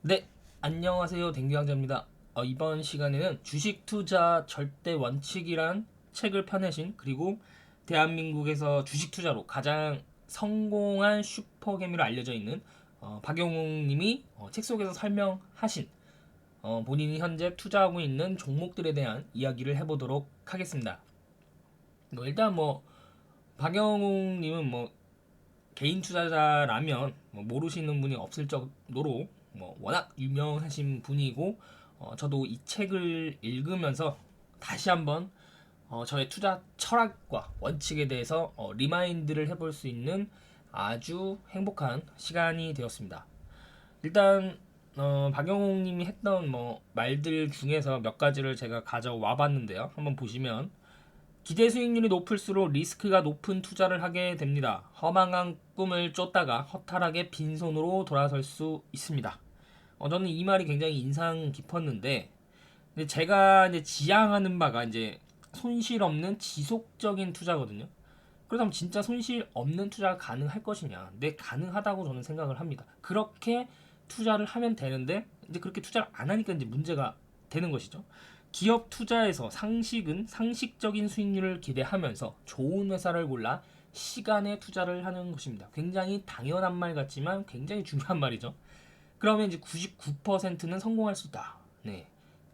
네, 안녕하세요. 댕규왕자입니다. 이번 시간에는 주식 투자 절대 원칙이란 책을 펴내신 그리고 대한민국에서 주식 투자로 가장 성공한 슈퍼개미로 알려져 있는 박영웅 님이 책 속에서 설명하신 본인이 현재 투자하고 있는 종목들에 대한 이야기를 해보도록 하겠습니다. 일단 박영웅 님은 개인 투자자라면 모르시는 분이 없을 정도로 워낙 유명하신 분이고, 저도 이 책을 읽으면서 다시 한번 저의 투자 철학과 원칙에 대해서 리마인드를 해볼 수 있는 아주 행복한 시간이 되었습니다. 일단 박영웅님이 했던 말들 중에서 몇 가지를 제가 가져와 봤는데요. 한번 보시면, 기대 수익률이 높을수록 리스크가 높은 투자를 하게 됩니다. 허망한 꿈을 쫓다가 허탈하게 빈손으로 돌아설 수 있습니다. 저는 이 말이 굉장히 인상 깊었는데, 근데 제가 이제 지향하는 바가 이제 손실 없는 지속적인 투자거든요. 그렇다면 진짜 손실 없는 투자가 가능할 것이냐? 네, 가능하다고 저는 생각을 합니다. 그렇게 투자를 하면 되는데, 이제 그렇게 투자를 안 하니까 이제 문제가 되는 것이죠. 기업 투자에서 상식은 상식적인 수익률을 기대하면서 좋은 회사를 골라 시간에 투자를 하는 것입니다. 굉장히 당연한 말 같지만 굉장히 중요한 말이죠. 그러면 이제 99%는 성공할 수 있다. 네.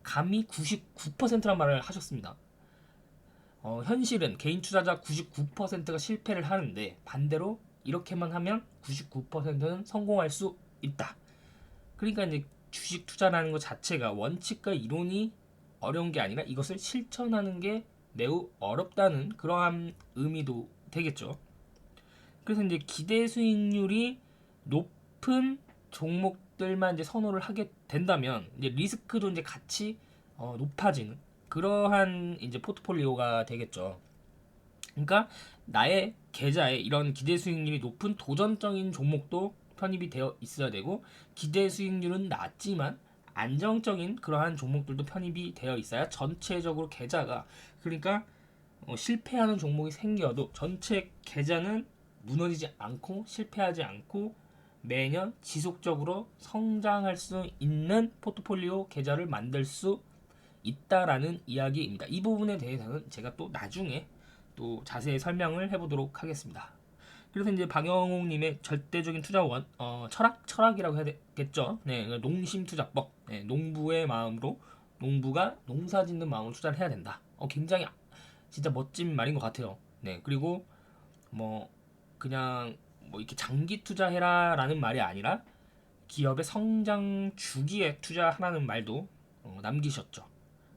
감히 99%란 말을 하셨습니다. 현실은 개인 투자자 99%가 실패를 하는데, 반대로 이렇게만 하면 99%는 성공할 수 있다. 그러니까 이제 주식 투자라는 것 자체가 원칙과 이론이 어려운 게 아니라 이것을 실천하는 게 매우 어렵다는 그러한 의미도 되겠죠. 그래서 이제 기대 수익률이 높은 종목들만 이제 선호를 하게 된다면 이제 리스크도 이제 같이 높아지는 그러한 이제 포트폴리오가 되겠죠. 그러니까 나의 계좌에 이런 기대 수익률이 높은 도전적인 종목도 편입이 되어 있어야 되고, 기대 수익률은 낮지만 안정적인 그러한 종목들도 편입이 되어 있어야 전체적으로 계좌가, 그러니까 실패하는 종목이 생겨도 전체 계좌는 무너지지 않고 실패하지 않고 매년 지속적으로 성장할 수 있는 포트폴리오 계좌를 만들 수 있다라는 이야기입니다. 이 부분에 대해서는 제가 또 나중에 또 자세히 설명을 해보도록 하겠습니다. 그래서 이제 박영웅님의 절대적인 투자원 철학이라고 해야 되겠죠. 네, 농심 투자법. 네, 농부의 마음으로, 농부가 농사 짓는 마음으로 투자를 해야 된다. 굉장히 진짜 멋진 말인 것 같아요. 네, 그리고 뭐 그냥 이렇게 장기 투자해라라는 말이 아니라 기업의 성장 주기에 투자하라는 말도 남기셨죠.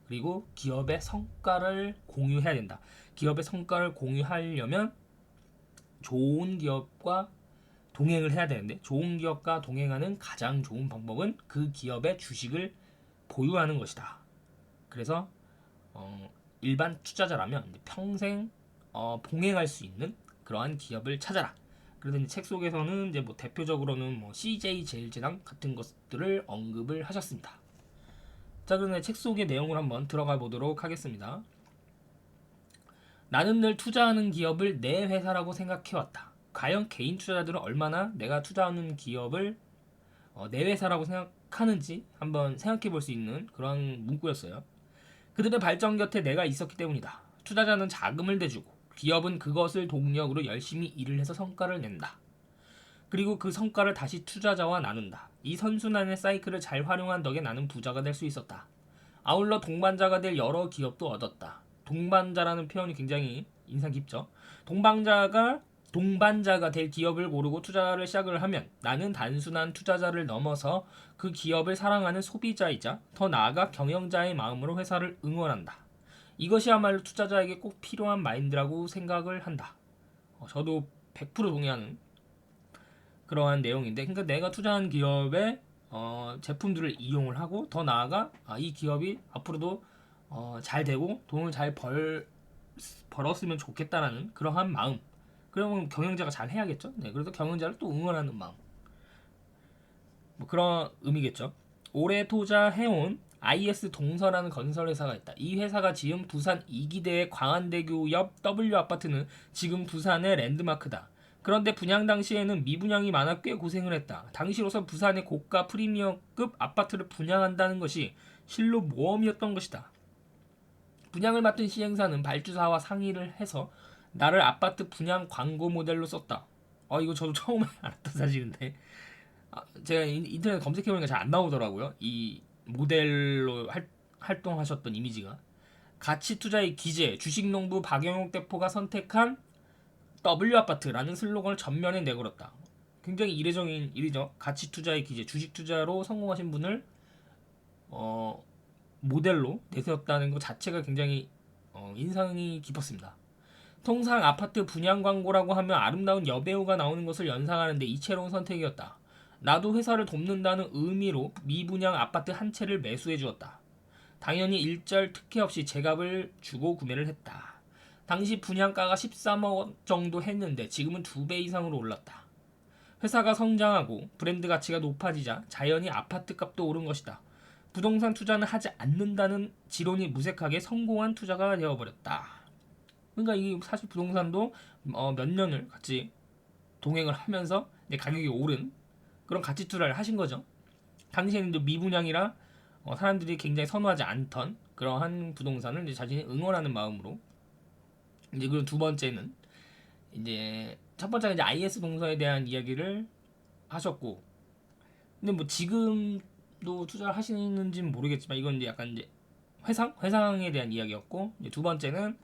그리고 기업의 성과를 공유해야 된다. 기업의 성과를 공유하려면 좋은 기업과 동행을 해야 되는데, 좋은 기업과 동행하는 가장 좋은 방법은 그 기업의 주식을 보유하는 것이다. 그래서 일반 투자자라면 평생 봉행할 수 있는 그러한 기업을 찾아라. 그러더니 책 속에서는 이제 대표적으로는 CJ 제일제당 같은 것들을 언급을 하셨습니다. 자, 그러면 책 속의 내용을 한번 들어가 보도록 하겠습니다. 나는 늘 투자하는 기업을 내 회사라고 생각해왔다. 과연 개인 투자자들은 얼마나 내가 투자하는 기업을 내 회사라고 생각하는지 한번 생각해 볼 수 있는 그런 문구였어요. 그들의 발전 곁에 내가 있었기 때문이다. 투자자는 자금을 대주고 기업은 그것을 동력으로 열심히 일을 해서 성과를 낸다. 그리고 그 성과를 다시 투자자와 나눈다. 이 선순환의 사이클을 잘 활용한 덕에 나는 부자가 될 수 있었다. 아울러 동반자가 될 여러 기업도 얻었다. 동반자라는 표현이 굉장히 인상 깊죠. 동반자가 될 기업을 고르고 투자를 시작을 하면 나는 단순한 투자자를 넘어서 그 기업을 사랑하는 소비자이자 더 나아가 경영자의 마음으로 회사를 응원한다. 이것이야말로 투자자에게 꼭 필요한 마인드라고 생각을 한다. 저도 100% 동의하는 그러한 내용인데, 그러니까 내가 투자한 기업의 제품들을 이용을 하고 더 나아가 이 기업이 앞으로도 잘 되고 돈을 잘 벌었으면 좋겠다라는 그러한 마음. 그러면 경영자가 잘 해야겠죠. 네, 그래서 경영자를 또 응원하는 마음. 그런 의미겠죠. 올해 투자해온 IS 동서라는 건설회사가 있다. 이 회사가 지은 부산 이기대의 광안대교 옆 W 아파트는 지금 부산의 랜드마크다. 그런데 분양 당시에는 미분양이 많아 꽤 고생을 했다. 당시로서 부산의 고가 프리미엄급 아파트를 분양한다는 것이 실로 모험이었던 것이다. 분양을 맡은 시행사는 발주사와 상의를 해서 나를 아파트 분양 광고 모델로 썼다. 이거 저도 처음에 알았던 사실인데 제가 인터넷 검색해보니까 잘 안 나오더라고요. 이 모델로 활동하셨던 이미지가. 가치투자의 기재, 주식농부 박영욱 대표가 선택한 W아파트라는 슬로건을 전면에 내걸었다. 굉장히 이례적인 일이죠. 가치투자의 기재, 주식투자로 성공하신 분을 모델로 내세웠다는 것 자체가 굉장히 인상이 깊었습니다. 통상 아파트 분양 광고라고 하면 아름다운 여배우가 나오는 것을 연상하는데 이채로운 선택이었다. 나도 회사를 돕는다는 의미로 미분양 아파트 한 채를 매수해 주었다. 당연히 일절 특혜 없이 제값을 주고 구매를 했다. 당시 분양가가 13억 정도 했는데 지금은 2배 이상으로 올랐다. 회사가 성장하고 브랜드 가치가 높아지자 자연히 아파트 값도 오른 것이다. 부동산 투자는 하지 않는다는 지론이 무색하게 성공한 투자가 되어버렸다. 그러니까 이 사실 부동산도 몇 년을 같이 동행을 하면서 가격이 오른 그런 가치 투자를 하신 거죠. 당시에는 미분양이라 사람들이 굉장히 선호하지 않던 그러한 부동산을 이제 자신이 응원하는 마음으로 이제 그리고 두 번째는 이제 첫 번째가 이제 IS 동서에 대한 이야기를 하셨고 근데 뭐 지금도 투자를 하시는지는 모르겠지만 이건 이제 약간 이제 회상에 대한 이야기였고 이제 두 번째는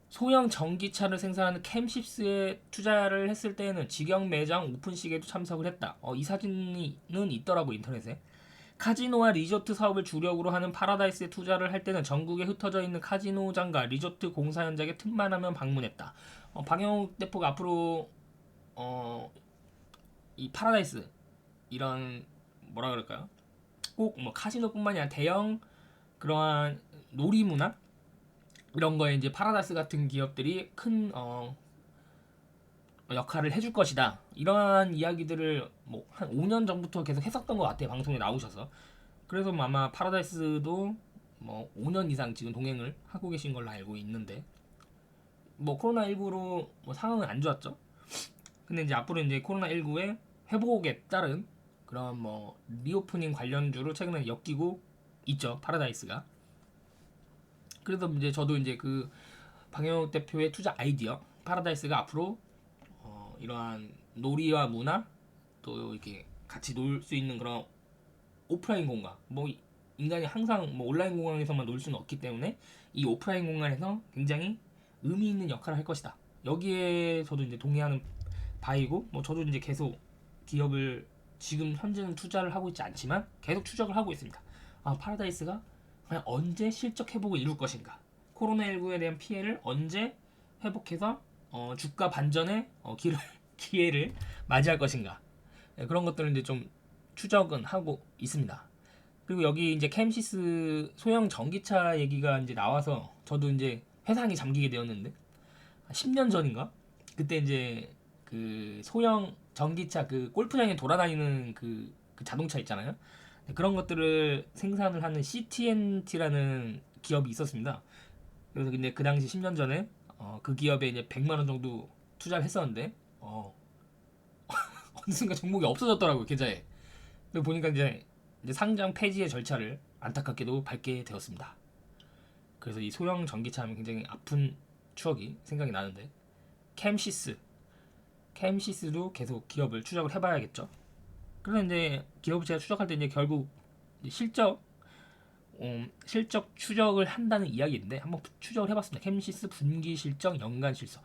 소형 전기차를 생산하는 캠십스에 투자를 했을 때에는 직영 매장 오픈식에도 참석을 했다. 이 사진은 있더라고 인터넷에. 카지노와 리조트 사업을 주력으로 하는 파라다이스에 투자를 할 때는 전국에 흩어져 있는 카지노장과 리조트 공사 현장에 틈만 하면 방문했다. 박영욱 대표가 앞으로 이 파라다이스 이런 뭐라 그럴까요? 꼭 뭐 카지노뿐만이 아니라 대형 그러한 놀이문화 이런 거에 이제 파라다이스 같은 기업들이 큰 역할을 해줄 것이다. 이러한 이야기들을 뭐 한 5년 전부터 계속 했었던 것 같아요. 방송에 나오셔서. 그래서 뭐 아마 파라다이스도 뭐 5년 이상 지금 동행을 하고 계신 걸로 알고 있는데 뭐 코로나19로 뭐 상황은 안 좋았죠. 근데 이제 앞으로 이제 코로나19의 회복에 따른 그런 뭐 리오프닝 관련주로 최근에 엮이고 있죠. 파라다이스가. 그래서 이제 저도 이제 그 방영욱 대표의 투자 아이디어 파라다이스가 앞으로 이러한 놀이와 문화 또 이렇게 같이 놀 수 있는 그런 오프라인 공간 뭐 인간이 항상 뭐 온라인 공간에서만 놀 수는 없기 때문에 이 오프라인 공간에서 굉장히 의미 있는 역할을 할 것이다. 여기에 저도 이제 동의하는 바이고 뭐 저도 이제 계속 기업을 지금 현재는 투자를 하고 있지 않지만 계속 추적을 하고 있습니다. 파라다이스가 과연 언제 실적 회복을 이룰 것인가? 코로나19에 대한 피해를 언제 회복해서 주가 반전의 기회를 맞이할 것인가? 그런 것들을 이제 좀 추적은 하고 있습니다. 그리고 여기 이제 캠시스 소형 전기차 얘기가 이제 나와서 저도 이제 회상이 잠기게 되었는데 10년 전인가? 그때 이제 그 소형 전기차 그 골프장에 돌아다니는 그 자동차 있잖아요. 그런 것들을 생산을 하는 CTNT라는 기업이 있었습니다. 그래서 근데 그 당시 10년 전에 그 기업에 이제 100만 원 정도 투자를 했었는데 어느 순간 종목이 없어졌더라고요 계좌에. 그리고 보니까 이제 상장 폐지의 절차를 안타깝게도 밟게 되었습니다. 그래서 이 소형 전기차 하면 굉장히 아픈 추억이 생각이 나는데 캠시스도 계속 기업을 추적을 해봐야겠죠. 그런데 이제 기업을 제가 추적할 때 이제 결국 실적 추적을 한다는 이야기인데 한번 추적을 해봤습니다. 캠시스 분기 실적, 연간 실적.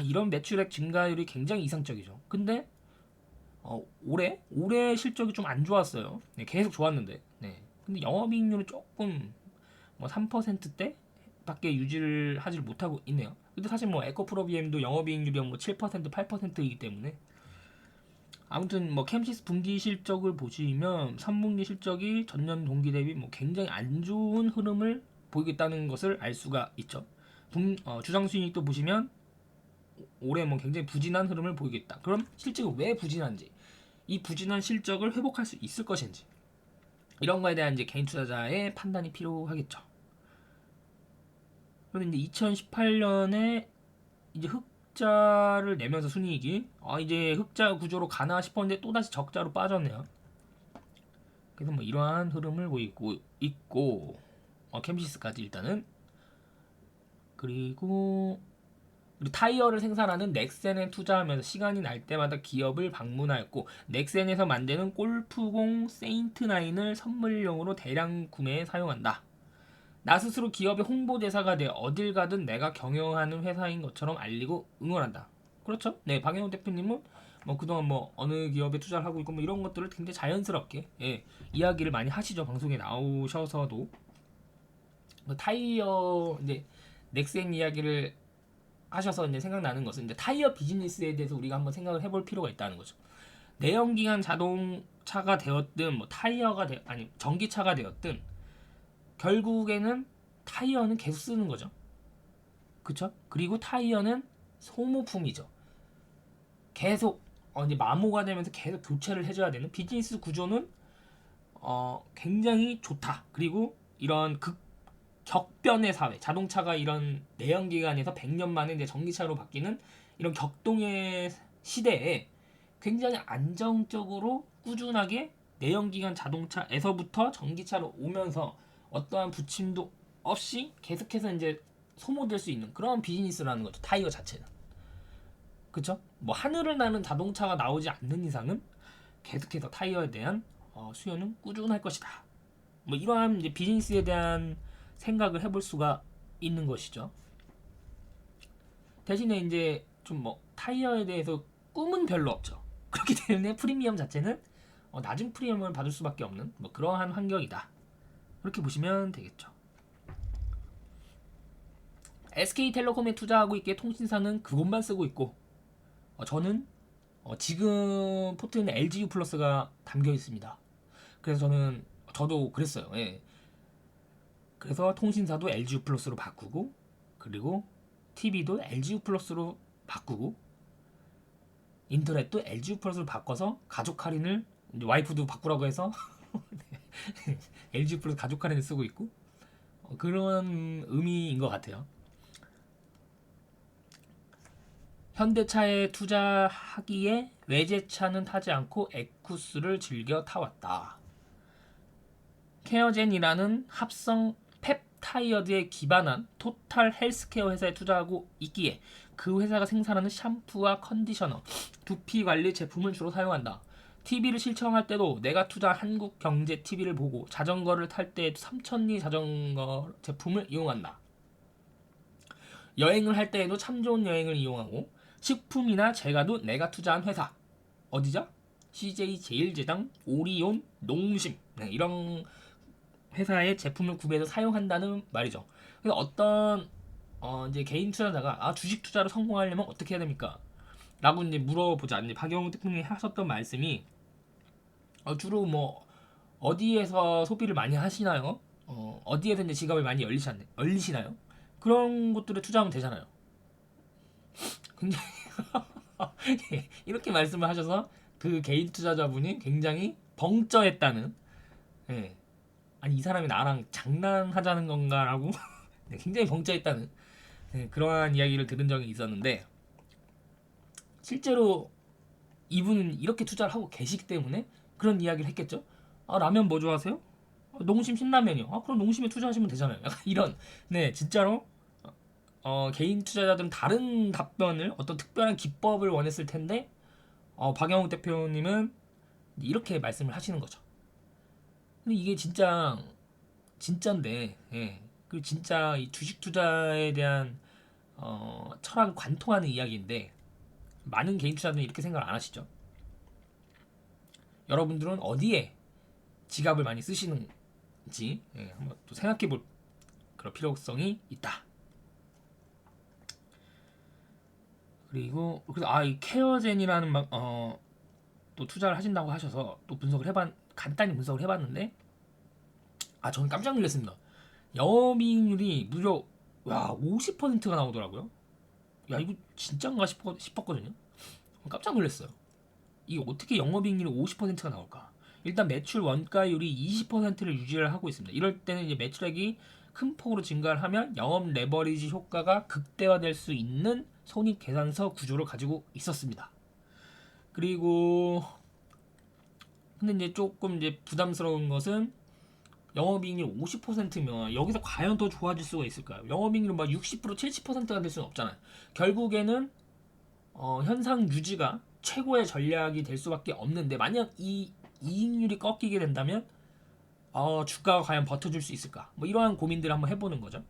이런 매출액 증가율이 굉장히 이상적이죠. 근데 올해 실적이 좀 안 좋았어요. 네, 계속 좋았는데. 네. 근데 영업이익률은 조금 뭐 3%대 밖에 유지를 하지 못하고 있네요. 근데 사실 뭐 에코프로비엠도 영업이익률이 뭐 7%, 8%이기 때문에 아무튼 뭐 캠시스 분기 실적을 보시면 3분기 실적이 전년 동기 대비 뭐 굉장히 안 좋은 흐름을 보이겠다는 것을 알 수가 있죠. 주당 수익도 보시면 올해 뭐 굉장히 부진한 흐름을 보이겠다. 그럼 실적이 왜 부진한지, 이 부진한 실적을 회복할 수 있을 것인지 이런 거에 대한 이제 개인 투자자의 판단이 필요하겠죠. 그런데 이제 2018년에 이제 흑자를 내면서 순이익이 이제 흑자 구조로 가나 싶었는데 또다시 적자로 빠졌네요. 그래서 뭐 이러한 흐름을 보이고 있고 캠시스까지 일단은 그리고 타이어를 생산하는 넥센에 투자하면서 시간이 날 때마다 기업을 방문하였고 넥센에서 만드는 골프공 세인트9을 선물용으로 대량 구매에 사용한다. 나 스스로 기업의 홍보대사가 돼 어딜 가든 내가 경영하는 회사인 것처럼 알리고 응원한다. 그렇죠? 네, 박영호 대표님은 뭐 그동안 뭐 어느 기업에 투자를 하고 있고 뭐 이런 것들을 굉장히 자연스럽게 이야기를 많이 하시죠. 방송에 나오셔서도 타이어 이제 넥센 이야기를 하셔서 이제 생각나는 것은 이제 타이어 비즈니스에 대해서 우리가 한번 생각을 해볼 필요가 있다는 거죠. 내연기관 자동차가 되었든 뭐 타이어가 아니 전기차가 되었든 결국에는 타이어는 계속 쓰는 거죠. 그쵸? 그리고 타이어는 소모품이죠. 계속 이제 마모가 되면서 계속 교체를 해줘야 되는 비즈니스 구조는 굉장히 좋다. 그리고 이런 격변의 사회, 자동차가 이런 내연기관에서 100년 만에 이제 전기차로 바뀌는 이런 격동의 시대에 굉장히 안정적으로 꾸준하게 내연기관 자동차에서부터 전기차로 오면서 어떠한 부침도 없이 계속해서 이제 소모될 수 있는 그런 비즈니스라는 거죠. 타이어 자체는. 그쵸? 뭐 하늘을 나는 자동차가 나오지 않는 이상은 계속해서 타이어에 대한 수요는 꾸준할 것이다. 뭐 이러한 이제 비즈니스에 대한 생각을 해볼 수가 있는 것이죠. 대신에 이제 좀 뭐 타이어에 대해서 꿈은 별로 없죠. 그렇기 때문에 프리미엄 자체는 낮은 프리미엄을 받을 수밖에 없는 뭐 그러한 환경이다. 그렇게 보시면 되겠죠. SK텔레콤에 투자하고 있기에 통신사는 그것만 쓰고 있고 저는 지금 포트에는 LGU 플러스가 담겨 있습니다. 그래서 저도 그랬어요. 예. 그래서 통신사도 LGU 플러스로 바꾸고 그리고 TV도 LGU 플러스로 바꾸고 인터넷도 LGU 플러스로 바꿔서 가족 할인을 와이프도 바꾸라고 해서 LGU 플러스 가족 할인을 쓰고 있고 그런 의미인 것 같아요. 현대차에 투자하기에 외제차는 타지 않고 에쿠스를 즐겨 타왔다. 케어젠이라는 합성 펩타이어드에 기반한 토탈 헬스케어 회사에 투자하고 있기에 그 회사가 생산하는 샴푸와 컨디셔너, 두피 관리 제품을 주로 사용한다. TV를 실청할 때도 내가 투자한 한국경제 TV를 보고 자전거를 탈 때에도 삼천리 자전거 제품을 이용한다. 여행을 할 때에도 참 좋은 여행을 이용하고 식품이나 제과도 내가 투자한 회사 어디죠? CJ 제일제당, 오리온, 농심 이런 회사의 제품을 구매해서 사용한다는 말이죠. 그래서 어떤 이제 개인 투자자가 주식 투자로 성공하려면 어떻게 해야 됩니까? 라고 이제 물어보자. 이제 박영우 대표님이 하셨던 말씀이 주로 뭐 어디에서 소비를 많이 하시나요? 어디에서 이제 지갑을 많이 열리시나요? 그런 곳들에 투자하면 되잖아요. 굉장히 이렇게 말씀을 하셔서 그 개인 투자자분이 굉장히 벙쪄했다는 아니 이 사람이 나랑 장난하자는 건가라고 굉장히 벙쪄했다는 그러한 이야기를 들은 적이 있었는데 실제로 이분은 이렇게 투자를 하고 계시기 때문에 그런 이야기를 했겠죠. 라면 뭐 좋아하세요? 농심 신라면이요. 그럼 농심에 투자하시면 되잖아요. 약간 이런 진짜로 개인 투자자들은 다른 답변을 어떤 특별한 기법을 원했을 텐데 박영욱 대표님은 이렇게 말씀을 하시는 거죠. 근데 이게 진짜인데, 그 진짜 이 주식 투자에 대한 철학을 관통하는 이야기인데 많은 개인 투자자들은 이렇게 생각을 안 하시죠. 여러분들은 어디에 지갑을 많이 쓰시는지 한번 또 생각해볼 그런 필요성이 있다. 그리고 그래서 이 케어젠이라는 또 투자를 하신다고 하셔서 또 간단히 분석을 해봤는데 저는 깜짝 놀랐습니다. 영업이익률이 무려 50%가 나오더라고요. 야 이거 진짠가 싶었거든요. 깜짝 놀랐어요. 이게 어떻게 영업이익률이 50%가 나올까? 일단 매출 원가율이 20%를 유지를 하고 있습니다. 이럴 때는 이제 매출액이 큰 폭으로 증가를 하면 영업 레버리지 효과가 극대화될 수 있는 손익계산서 구조를 가지고 있었습니다. 그리고 근데 이제 조금 이제 부담스러운 것은 영업이익률 50%면 여기서 과연 더 좋아질 수가 있을까요? 영업이익률 막 60% 70%가 될 수는 없잖아요. 결국에는 현상 유지가 최고의 전략이 될 수밖에 없는데 만약 이 이익률이 꺾이게 된다면 주가가 과연 버텨줄 수 있을까? 뭐 이러한 고민들을 한번 해보는 거죠.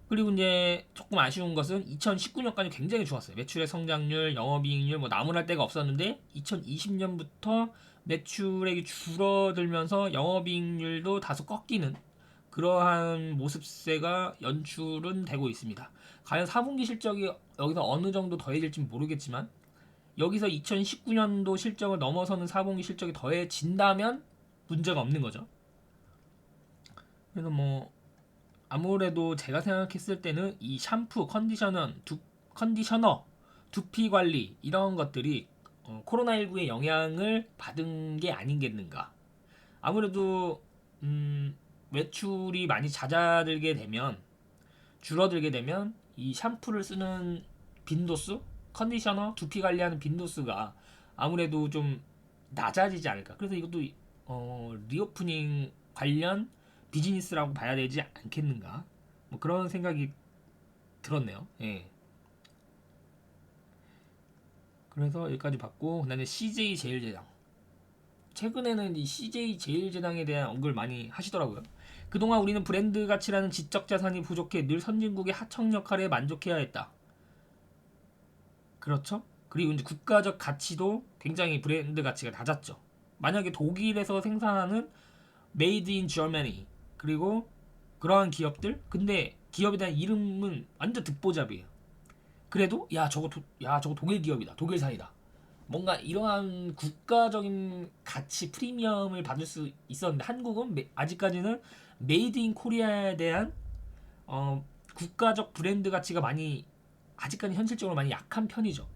그리고 이제 조금 아쉬운 것은 2019년까지 굉장히 좋았어요. 매출의 성장률, 영업이익률 뭐 나무랄 데가 없었는데 2020년부터 매출액이 줄어들면서 영업이익률도 다소 꺾이는 그러한 모습세가 연출은 되고 있습니다. 과연 4분기 실적이 여기서 어느 정도 더해질지 모르겠지만 여기서 2019년도 실적을 넘어서는 4분기 실적이 더해진다면 문제가 없는 거죠. 그래서 뭐 아무래도 제가 생각했을 때는 이 샴푸, 컨디셔너, 두피 관리 이런 것들이 코로나19의 영향을 받은 게 아니겠는가. 아무래도 매출이 많이 줄어들게 되면 이 샴푸를 쓰는 빈도수, 컨디셔너, 두피 관리하는 빈도수가 아무래도 좀 낮아지지 않을까. 그래서 이것도 리오프닝 관련 비즈니스라고 봐야 되지 않겠는가. 뭐 그런 생각이 들었네요. 예. 그래서 여기까지 봤고, 그다음에 CJ 제일제당. 최근에는 이 CJ 제일제당에 대한 언급을 많이 하시더라고요. 그동안 우리는 브랜드 가치라는 지적 자산이 부족해 늘 선진국의 하청 역할에 만족해야 했다. 그렇죠? 그리고 이제 국가적 가치도 굉장히 브랜드 가치가 낮았죠. 만약에 독일에서 생산하는 Made in Germany 그리고 그러한 기업들 근데 기업에 대한 이름은 완전 듣보잡이에요. 그래도 저거 독일 기업이다, 독일산이다, 뭔가 이러한 국가적인 가치 프리미엄을 받을 수 있었는데 한국은 아직까지는 메이드 인 코리아에 대한 국가적 브랜드 가치가 많이 아직까지 현실적으로 많이 약한 편이죠.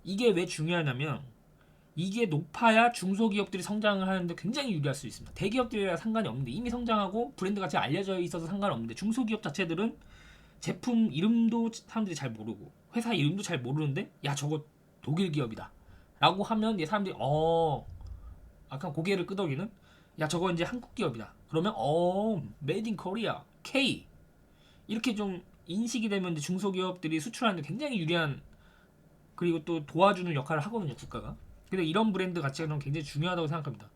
이게 왜 중요하냐면 이게 높아야 중소기업들이 성장을 하는데 굉장히 유리할 수 있습니다. 대기업들이랑 상관이 없는데 이미 성장하고 브랜드 가치가 알려져 있어서 상관없는데 중소기업 자체들은 제품 이름도 사람들이 잘 모르고 회사 이름도 잘 모르는데 야 저거 독일 기업이다 라고 하면 이제 사람들이 약간 고개를 끄덕이는 야 저거 이제 한국 기업이다 그러면 메이드 인 코리아 K 이렇게 좀 인식이 되면 이제 중소기업들이 수출하는데 굉장히 유리한 그리고 또 도와주는 역할을 하거든요 국가가. 그래서 이런 브랜드 가치가 저는 굉장히 중요하다고 생각합니다.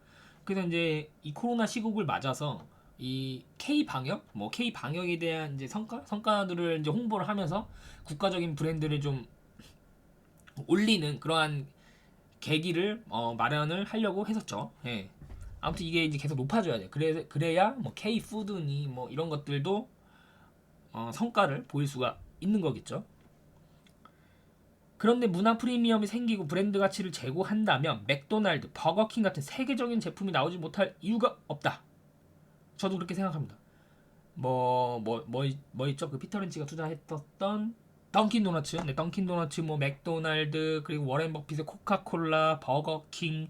그래서 이제 이 코로나 시국을 맞아서 이 K 방역, 뭐 K 방역에 대한 이제 성과들을 이제 홍보를 하면서 국가적인 브랜드를 좀 올리는 그러한 계기를 마련을 하려고 했었죠. 예. 아무튼 이게 이제 계속 높아져야 돼. 그래야 뭐 K 푸드니 뭐 이런 것들도 성과를 보일 수가 있는 거겠죠. 그런데 문화 프리미엄이 생기고 브랜드 가치를 제고한다면 맥도날드, 버거킹 같은 세계적인 제품이 나오지 못할 이유가 없다. 저도 그렇게 생각합니다. 뭐 있죠? 그 피터 린치가 투자했었던 던킨 도너츠, 네, 던킨 도너츠, 뭐 맥도날드, 그리고 워렌 버핏의 코카콜라, 버거킹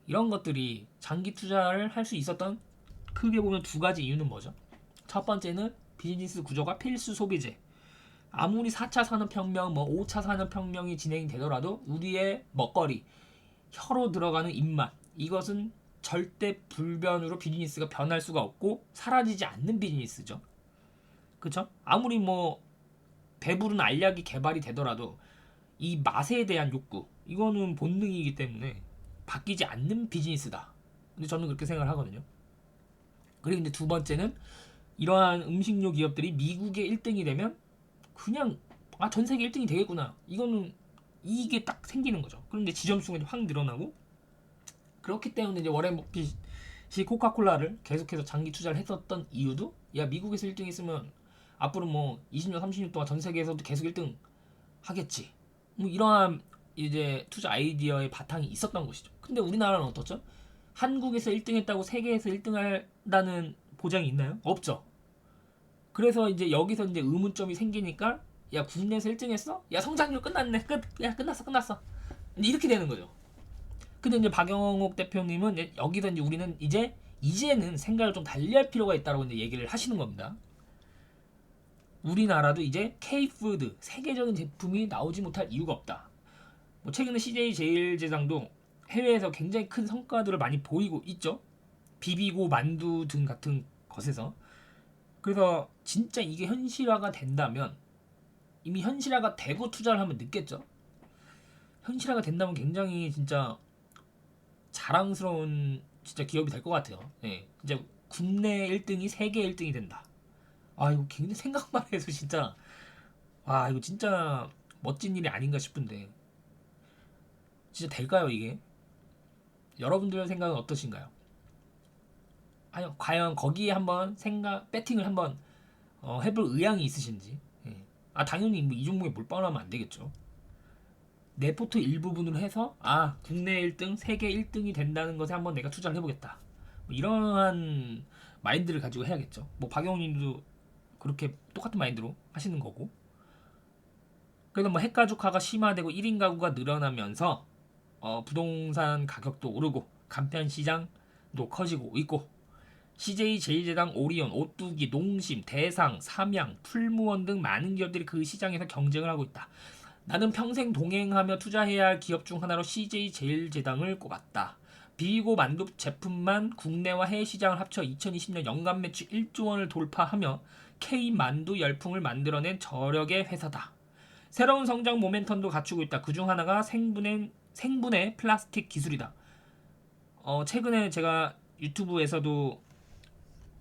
이런 것들이 장기 투자를 할 수 있었던 크게 보면 두 가지 이유는 뭐죠? 첫 번째는 비즈니스 구조가 필수 소비재. 아무리 4차 산업혁명, 뭐 5차 산업혁명이 진행이 되더라도 우리의 먹거리, 혀로 들어가는 입맛 이것은 절대 불변으로 비즈니스가 변할 수가 없고 사라지지 않는 비즈니스죠. 그쵸? 아무리 뭐 배부른 알약이 개발이 되더라도 이 맛에 대한 욕구 이거는 본능이기 때문에 바뀌지 않는 비즈니스다. 근데 저는 그렇게 생각을 하거든요. 그리고 이제 두 번째는 이러한 음식료 기업들이 미국의 1등이 되면 그냥 전 세계 1등이 되겠구나. 이거는 이게 딱 생기는 거죠. 그런데 지점수가 확 늘어나고 그렇기 때문에 이제 워렌 버핏이 코카콜라를 계속해서 장기 투자를 했었던 이유도 야 미국에서 1등 했으면 앞으로 뭐 20년 30년 동안 전 세계에서도 계속 1등 하겠지. 뭐 이러한 이제 투자 아이디어의 바탕이 있었던 것이죠. 근데 우리나라는 어떻죠? 한국에서 1등 했다고 세계에서 1등 한다는 보장이 있나요? 없죠. 그래서 이제 여기서 이제 의문점이 생기니까 야 국내에서 1등 했어? 야 성장률 끝났네. 야 끝났어. 이렇게 되는 거죠. 근데 이제 박영옥 대표님은 여기서 이제 우리는 이제는 생각을 좀 달리할 필요가 있다고 이제 얘기를 하시는 겁니다. 우리나라도 이제 K푸드 세계적인 제품이 나오지 못할 이유가 없다. 뭐 최근에 CJ 제일제당도 해외에서 굉장히 큰 성과들을 많이 보이고 있죠. 비비고 만두 등 같은 것에서. 그래서 진짜 이게 현실화가 된다면, 이미 현실화가 되고 투자를 하면 늦겠죠. 현실화가 된다면 굉장히 진짜 자랑스러운 진짜 기업이 될 것 같아요. 예, 진짜 국내 1등이 세계 1등이 된다. 아 이거 굉장히 생각만 해도 진짜, 아 이거 진짜 멋진 일이 아닌가 싶은데 진짜 될까요 이게? 여러분들의 생각은 어떠신가요? 아니 과연 거기에 한번 생각 배팅을 한번 해볼 의향이 있으신지. 예. 아 당연히 뭐이 종목에 몰빵하면 안 되겠죠. 내 포트 일부분으로 해서 국내 1등, 세계 1등이 된다는 것에 한번 내가 투자를 해보겠다. 뭐 이러한 마인드를 가지고 해야겠죠. 뭐 박영님도 그렇게 똑같은 마인드로 하시는 거고. 그래서 뭐 핵가족화가 심화되고 1인 가구가 늘어나면서 부동산 가격도 오르고 간편 시장도 커지고 있고 CJ 제일제당, 오리온, 오뚜기, 농심, 대상, 삼양, 풀무원 등 많은 기업들이 그 시장에서 경쟁을 하고 있다. 나는 평생 동행하며 투자해야 할 기업 중 하나로 CJ 제일제당을 꼽았다. 비비고 만두 제품만 국내와 해외 시장을 합쳐 2020년 연간 매출 1조 원을 돌파하며 K 만두 열풍을 만들어낸 저력의 회사다. 새로운 성장 모멘텀도 갖추고 있다. 그중 하나가 생분해 플라스틱 기술이다. 최근에 제가 유튜브에서도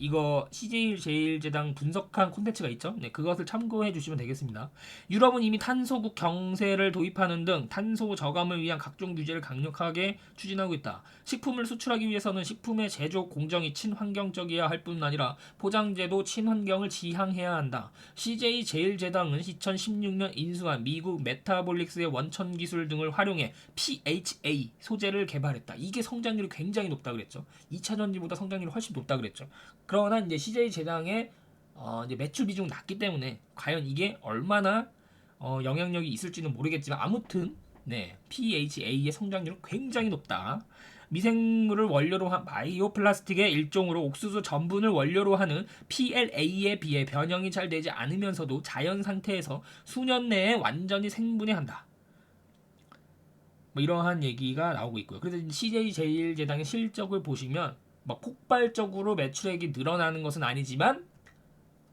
이거 CJ 제일제당 분석한 콘텐츠가 있죠. 네, 그것을 참고해 주시면 되겠습니다. 유럽은 이미 탄소국 경세를 도입하는 등 탄소 저감을 위한 각종 규제를 강력하게 추진하고 있다. 식품을 수출하기 위해서는 식품의 제조 공정이 친환경적이어야 할 뿐 아니라 포장재도 친환경을 지향해야 한다. CJ 제일제당은 2016년 인수한 미국 메타볼릭스의 원천 기술 등을 활용해 PHA 소재를 개발했다. 이게 성장률이 굉장히 높다 그랬죠. 2차 전지보다 성장률이 훨씬 높다 그랬죠. 그러나 이제 CJ 제당의 이제 매출 비중 낮기 때문에 과연 이게 얼마나 영향력이 있을지는 모르겠지만 아무튼 네, PHA의 성장률은 굉장히 높다. 미생물을 원료로 한 바이오 플라스틱의 일종으로 옥수수 전분을 원료로 하는 PLA에 비해 변형이 잘 되지 않으면서도 자연 상태에서 수년 내에 완전히 생분해한다. 뭐 이러한 얘기가 나오고 있고요. 그래서 CJ 제일제당의 실적을 보시면 막 폭발적으로 매출액이 늘어나는 것은 아니지만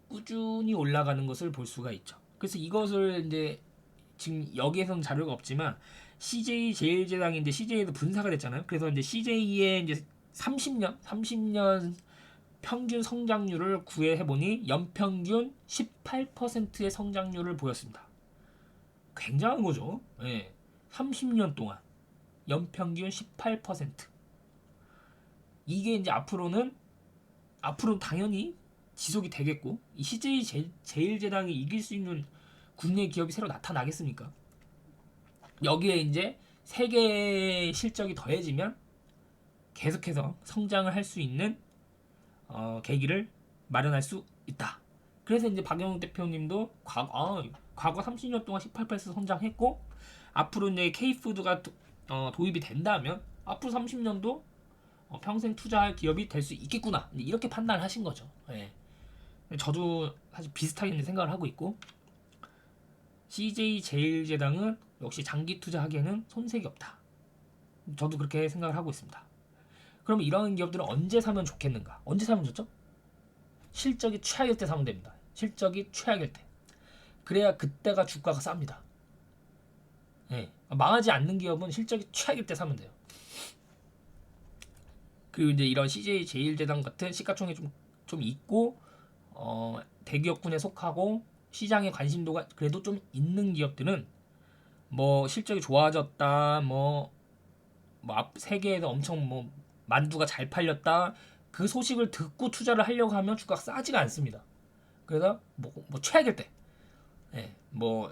꾸준히 올라가는 것을 볼 수가 있죠. 그래서 이것을 이제 지금 여기에서는 자료가 없지만 CJ 제일제당이 이제 CJ에도 분사가 됐잖아요. 그래서 이제 CJ의 이제 30년 평균 성장률을 구해해 보니 연평균 18%의 성장률을 보였습니다. 굉장한 거죠. 예. 30년 동안 연평균 18%. 이게 이제 앞으로는 당연히 지속이 되겠고 이 CJ 제일제당이 이길 수 있는 국내 기업이 새로 나타나겠습니까? 여기에 이제 세계 실적이 더해지면 계속해서 성장을 할 수 있는 계기를 마련할 수 있다. 그래서 이제 박영욱 대표님도 과거 30년 동안 18% 성장했고 앞으로 이제 K푸드가 도입이 된다면 앞으로 30년도 평생 투자할 기업이 될 수 있겠구나 이렇게 판단을 하신 거죠. 예. 저도 사실 비슷하게 생각을 하고 있고 CJ 제일제당은 역시 장기 투자하기에는 손색이 없다. 저도 그렇게 생각을 하고 있습니다. 그럼 이런 기업들은 언제 사면 좋겠는가? 언제 사면 좋죠? 실적이 최악일 때 사면 됩니다. 실적이 최악일 때. 그래야 그때가 주가가 쌉니다. 예. 망하지 않는 기업은 실적이 최악일 때 사면 돼요. 그리고 이제 이런 CJ 제일제당 같은 시가총액이 좀 있고 대기업군에 속하고 시장의 관심도가 그래도 좀 있는 기업들은 뭐 실적이 좋아졌다 앞 세계에서 엄청 뭐 만두가 잘 팔렸다 그 소식을 듣고 투자를 하려고 하면 주가가 싸지가 않습니다. 그래서 뭐 최악일 때 뭐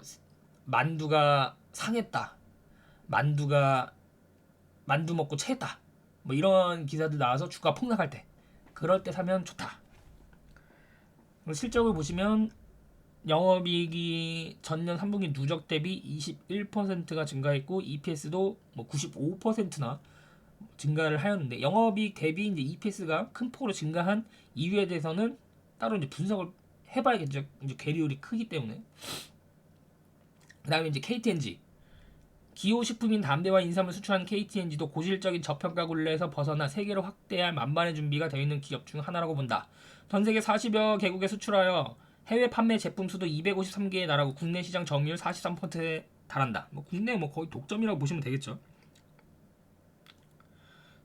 만두가 상했다 만두 먹고 체했다 뭐 이런 기사들 나와서 주가 폭락할 때 그럴 때 사면 좋다. 실적을 보시면 영업이익이 전년 3분기 누적 대비 21%가 증가했고 EPS도 뭐 95%나 증가를 하였는데 영업이익 대비 이제 EPS가 큰 폭으로 증가한 이유에 대해서는 따로 이제 분석을 해봐야겠죠. 이제 괴리율이 크기 때문에. 그다음에 이제 KTNG. 기호식품인 담배와 인삼을 수출하는 KTNG도 고질적인 저평가 굴레에서 벗어나 세계로 확대할 만반의 준비가 되어 있는 기업 중 하나라고 본다. 전 세계 40여 개국에 수출하여 해외 판매 제품 수도 253개에 달하고 국내 시장 점유율 43%에 달한다. 국내 거의 독점이라고 보시면 되겠죠.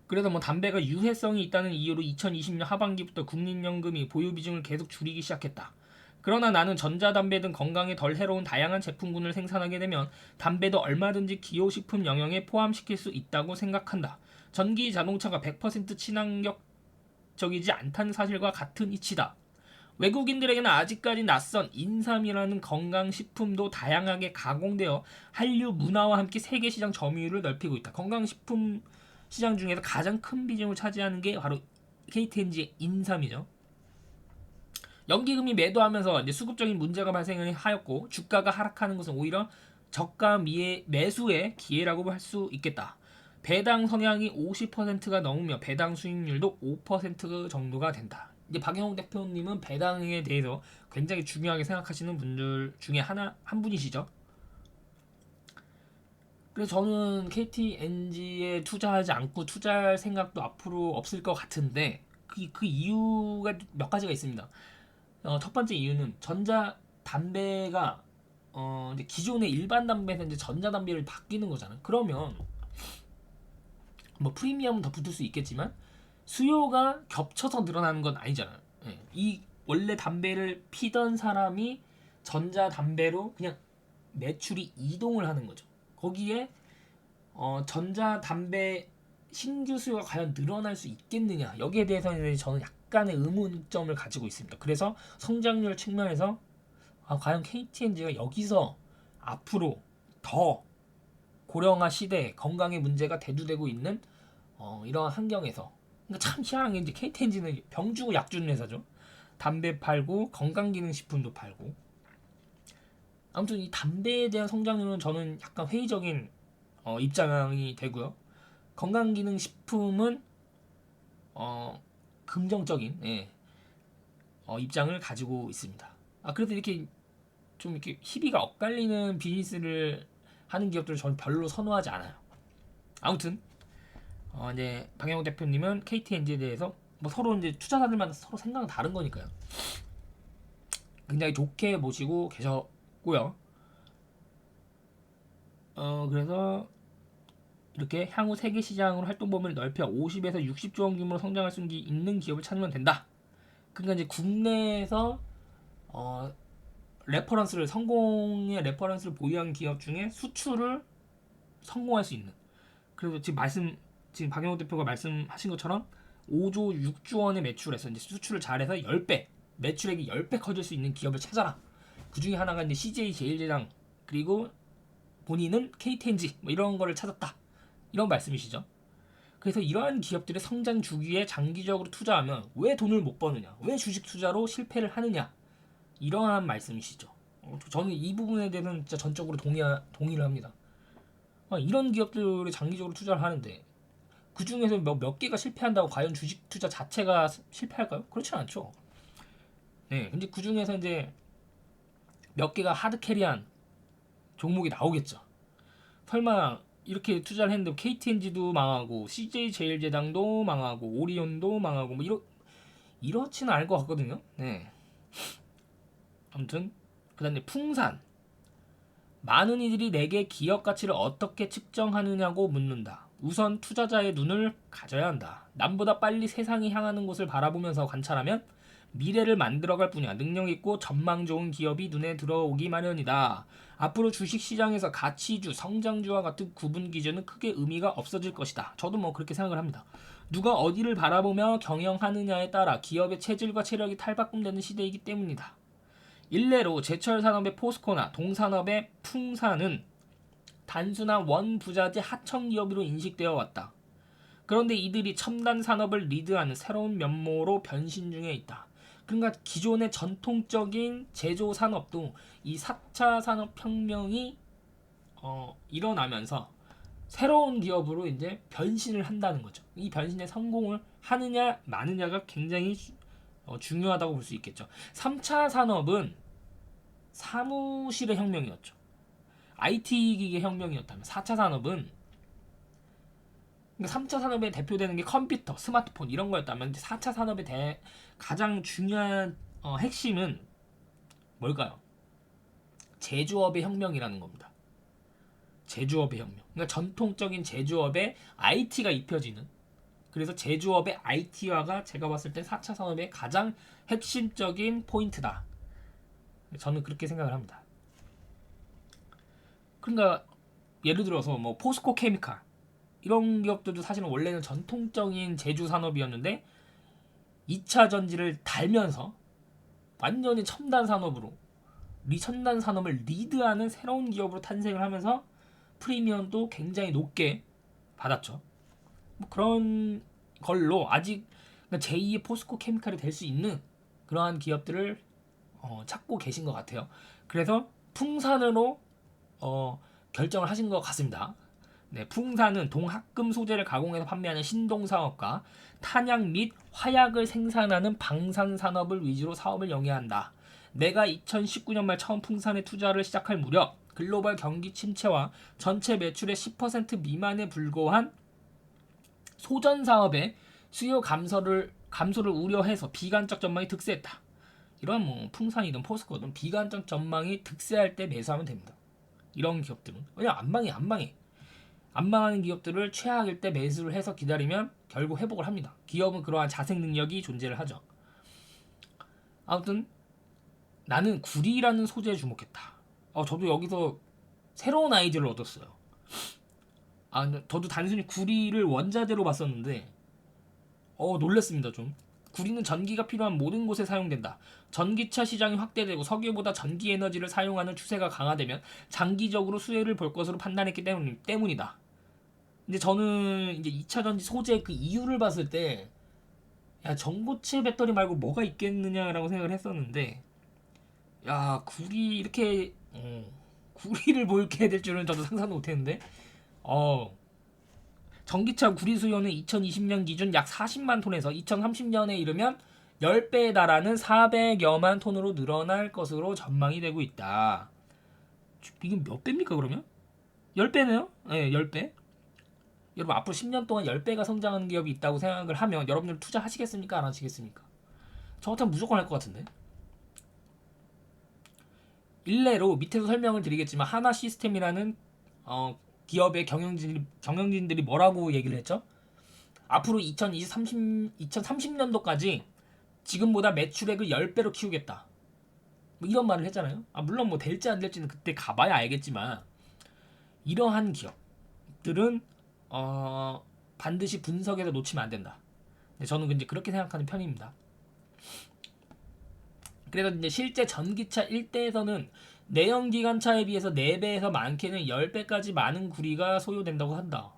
그래서 담배가 유해성이 있다는 이유로 2020년 하반기부터 국민연금이 보유 비중을 계속 줄이기 시작했다. 그러나 나는 전자담배 등 건강에 덜 해로운 다양한 제품군을 생산하게 되면 담배도 얼마든지 기호식품 영역에 포함시킬 수 있다고 생각한다. 전기 자동차가 100% 친환경적이지 않다는 사실과 같은 이치다. 외국인들에게는 아직까지 낯선 인삼이라는 건강식품도 다양하게 가공되어 한류 문화와 함께 세계 시장 점유율을 넓히고 있다. 건강식품 시장 중에서 가장 큰 비중을 차지하는 게 바로 KTNG의 인삼이죠. 연기금이 매도하면서 이제 수급적인 문제가 발생을 하였고 주가가 하락하는 것은 오히려 저가 매수의 기회라고 할 수 있겠다. 배당 성향이 50%가 넘으며 배당 수익률도 5% 정도가 된다. 이제 박영욱 대표님은 배당에 대해서 굉장히 중요하게 생각하시는 분들 중에 한 분이시죠. 그래서 저는 KTNG에 투자하지 않고 투자할 생각도 앞으로 없을 것 같은데 그 이유가 몇 가지가 있습니다. 첫 번째 이유는 전자 담배가 이제 기존의 일반 담배에서 이제 전자 담배를 바뀌는 거잖아요. 그러면 프리미엄은 더 붙을 수 있겠지만 수요가 겹쳐서 늘어나는 건 아니잖아요. 예. 이 원래 담배를 피던 사람이 전자 담배로 그냥 매출이 이동을 하는 거죠. 거기에 전자 담배 신규 수요가 과연 늘어날 수 있겠느냐, 여기에 대해서는 저는 약간의 의문점을 가지고 있습니다. 그래서 성장률 측면에서 과연 KTNG가 여기서 앞으로 더 고령화 시대에 건강의 문제가 대두되고 있는 이러한 환경에서, 그러니까 참 희한한 게 이제 KTNG는 병 주고 약 주는 회사죠. 담배 팔고 건강기능식품도 팔고. 아무튼 이 담배에 대한 성장률은 저는 약간 회의적인 입장이 되고요. 건강기능식품은 긍정적인 입장을 가지고 있습니다. 그래도 이렇게 좀 이렇게 희비가 엇갈리는 비즈니스를 하는 기업들을 저는 별로 선호하지 않아요. 아무튼 이제 박영욱 대표님은 KTNG에 대해서 서로 이제 투자자들마다 서로 생각은 다른 거니까요. 굉장히 좋게 보시고 계셨고요. 그래서 이렇게 향후 세계 시장으로 활동 범위를 넓혀 50에서 60조 원 규모로 성장할 수 있는 기업을 찾으면 된다. 그러니까 이제 국내에서 성공의 레퍼런스를 보유한 기업 중에 수출을 성공할 수 있는. 그래서 지금 박영욱 대표가 말씀하신 것처럼 5조 6조 원의 매출에서 이제 수출을 잘해서 10배, 매출액이 10배 커질 수 있는 기업을 찾아라. 그 중에 하나가 이제 CJ 제일제당, 그리고 본인은 KTNG 이런 거를 찾았다. 이런 말씀이시죠. 그래서 이러한 기업들의 성장 주기에 장기적으로 투자하면 왜 돈을 못 버느냐, 왜 주식 투자로 실패를 하느냐, 이러한 말씀이시죠. 저는 이 부분에 대해서는 진짜 전적으로 동의를 합니다. 이런 기업들이 장기적으로 투자를 하는데 그 중에서 몇 개가 실패한다고 과연 주식 투자 자체가 실패할까요? 그렇지 않죠. 네, 근데 그 중에서 이제 몇 개가 하드캐리한 종목이 나오겠죠. 설마 이렇게 투자를 했는데 KTNG도 망하고 CJ제일제당도 망하고 오리온도 망하고 이렇지는 않을 것 같거든요. 네. 아무튼 그다음에 풍산. 많은 이들이 내게 기업 가치를 어떻게 측정하느냐고 묻는다. 우선 투자자의 눈을 가져야 한다. 남보다 빨리 세상이 향하는 곳을 바라보면서 관찰하면 미래를 만들어갈 뿐이야. 능력 있고 전망 좋은 기업이 눈에 들어오기 마련이다. 앞으로 주식시장에서 가치주, 성장주와 같은 구분 기준은 크게 의미가 없어질 것이다. 저도 그렇게 생각을 합니다. 누가 어디를 바라보며 경영하느냐에 따라 기업의 체질과 체력이 탈바꿈되는 시대이기 때문이다. 일례로 제철산업의 포스코나 동산업의 풍산은 단순한 원부자재 하청기업으로 인식되어 왔다. 그런데 이들이 첨단 산업을 리드하는 새로운 면모로 변신 중에 있다. 그러니까 기존의 전통적인 제조 산업도 이 4차 산업혁명이 일어나면서 새로운 기업으로 이제 변신을 한다는 거죠. 이 변신에 성공을 하느냐 마느냐가 굉장히 중요하다고 볼 수 있겠죠. 3차 산업은 사무실의 혁명이었죠. IT 기기의 혁명이었다면 4차 산업은, 그러니까 3차 산업에 대표되는 게 컴퓨터, 스마트폰 이런 거였다면 4차 산업의 가장 중요한 핵심은 뭘까요? 제조업의 혁명이라는 겁니다. 제조업의 혁명. 그러니까 전통적인 제조업에 IT가 입혀지는, 그래서 제조업의 IT화가 제가 봤을 때 4차 산업의 가장 핵심적인 포인트다. 저는 그렇게 생각을 합니다. 그러니까 예를 들어서 뭐 포스코 케미칼 이런 기업들도 사실은 원래는 전통적인 제조 산업이었는데 2차 전지를 달면서 완전히 첨단 산업으로, 첨단 산업을 리드하는 새로운 기업으로 탄생을 하면서 프리미엄도 굉장히 높게 받았죠. 뭐 그런 걸로 아직 제2의 포스코 케미칼이 될 수 있는 그러한 기업들을 찾고 계신 것 같아요. 그래서 풍산으로 결정을 하신 것 같습니다. 네, 풍산은 동합금 소재를 가공해서 판매하는 신동사업과 탄약 및 화약을 생산하는 방산산업을 위주로 사업을 영위한다. 내가 2019년 말 처음 풍산에 투자를 시작할 무렵 글로벌 경기 침체와 전체 매출의 10% 미만에 불과한 소전사업의 수요 감소를 우려해서 비관적 전망이 득세했다. 이런 뭐 풍산이든 포스코든 비관적 전망이 득세할 때 매수하면 됩니다. 이런 기업들은 왜냐 안 망해. 안 망하는 기업들을 최악일 때 매수를 해서 기다리면 결국 회복을 합니다. 기업은 그러한 자생 능력이 존재를 하죠. 아무튼 나는 구리라는 소재에 주목했다. 저도 여기서 새로운 아이디어를 얻었어요. 저도 단순히 구리를 원자재로 봤었는데 놀랬습니다. 좀 구리는 전기가 필요한 모든 곳에 사용된다. 전기차 시장이 확대되고 석유보다 전기 에너지를 사용하는 추세가 강화되면 장기적으로 수혜를 볼 것으로 판단했기 때문이다. 근데 저는 이제 2차 전지 소재 그 이유를 봤을 때 전고체 배터리 말고 뭐가 있겠느냐라고 생각을 했었는데 구리 이렇게 구리를 볼게 될 줄은 저도 상상도 못했는데 전기차 구리 수요는 2020년 기준 약 40만 톤에서 2030년에 이르면 10배에 달하는 400여만 톤으로 늘어날 것으로 전망이 되고 있다. 이건 몇 배입니까 그러면? 10배네요? 네, 10배. 여러분 앞으로 10년 동안 10배가 성장하는 기업이 있다고 생각을 하면 여러분들 투자하시겠습니까? 안 하시겠습니까? 저 같으면 무조건 할 것 같은데. 일례로 밑에서 설명을 드리겠지만 하나 시스템이라는 기업의 경영진들이 뭐라고 얘기를 했죠? 앞으로 2030년도까지 지금보다 매출액을 10배로 키우겠다. 뭐 이런 말을 했잖아요. 물론 뭐 될지 안 될지는 그때 가봐야 알겠지만 이러한 기업들은 반드시 분석에서 놓치면 안 된다. 저는 이제 그렇게 생각하는 편입니다. 그래서 이제 실제 전기차 1대에서는 내연기관차에 비해서 4배에서 많게는 10배까지 많은 구리가 소요된다고 한다.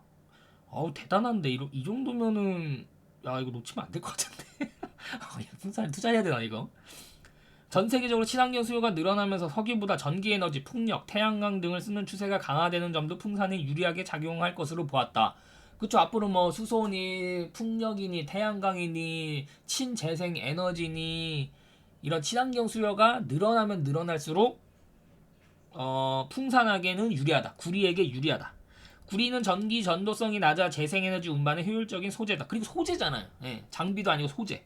대단한데 이 정도면은 이거 놓치면 안 될 것 같은데. 풍산에 투자해야 되나 이거? 전 세계적으로 친환경 수요가 늘어나면서 석유보다 전기에너지, 풍력, 태양광 등을 쓰는 추세가 강화되는 점도 풍산에 유리하게 작용할 것으로 보았다. 그쵸, 앞으로 뭐 수소니, 풍력이니, 태양광이니, 친재생 에너지니 이런 친환경 수요가 늘어나면 늘어날수록 풍산하게는 유리하다. 구리에게 유리하다. 구리는 전기 전도성이 낮아 재생에너지 운반에 효율적인 소재다. 그리고 소재잖아요. 장비도 아니고 소재.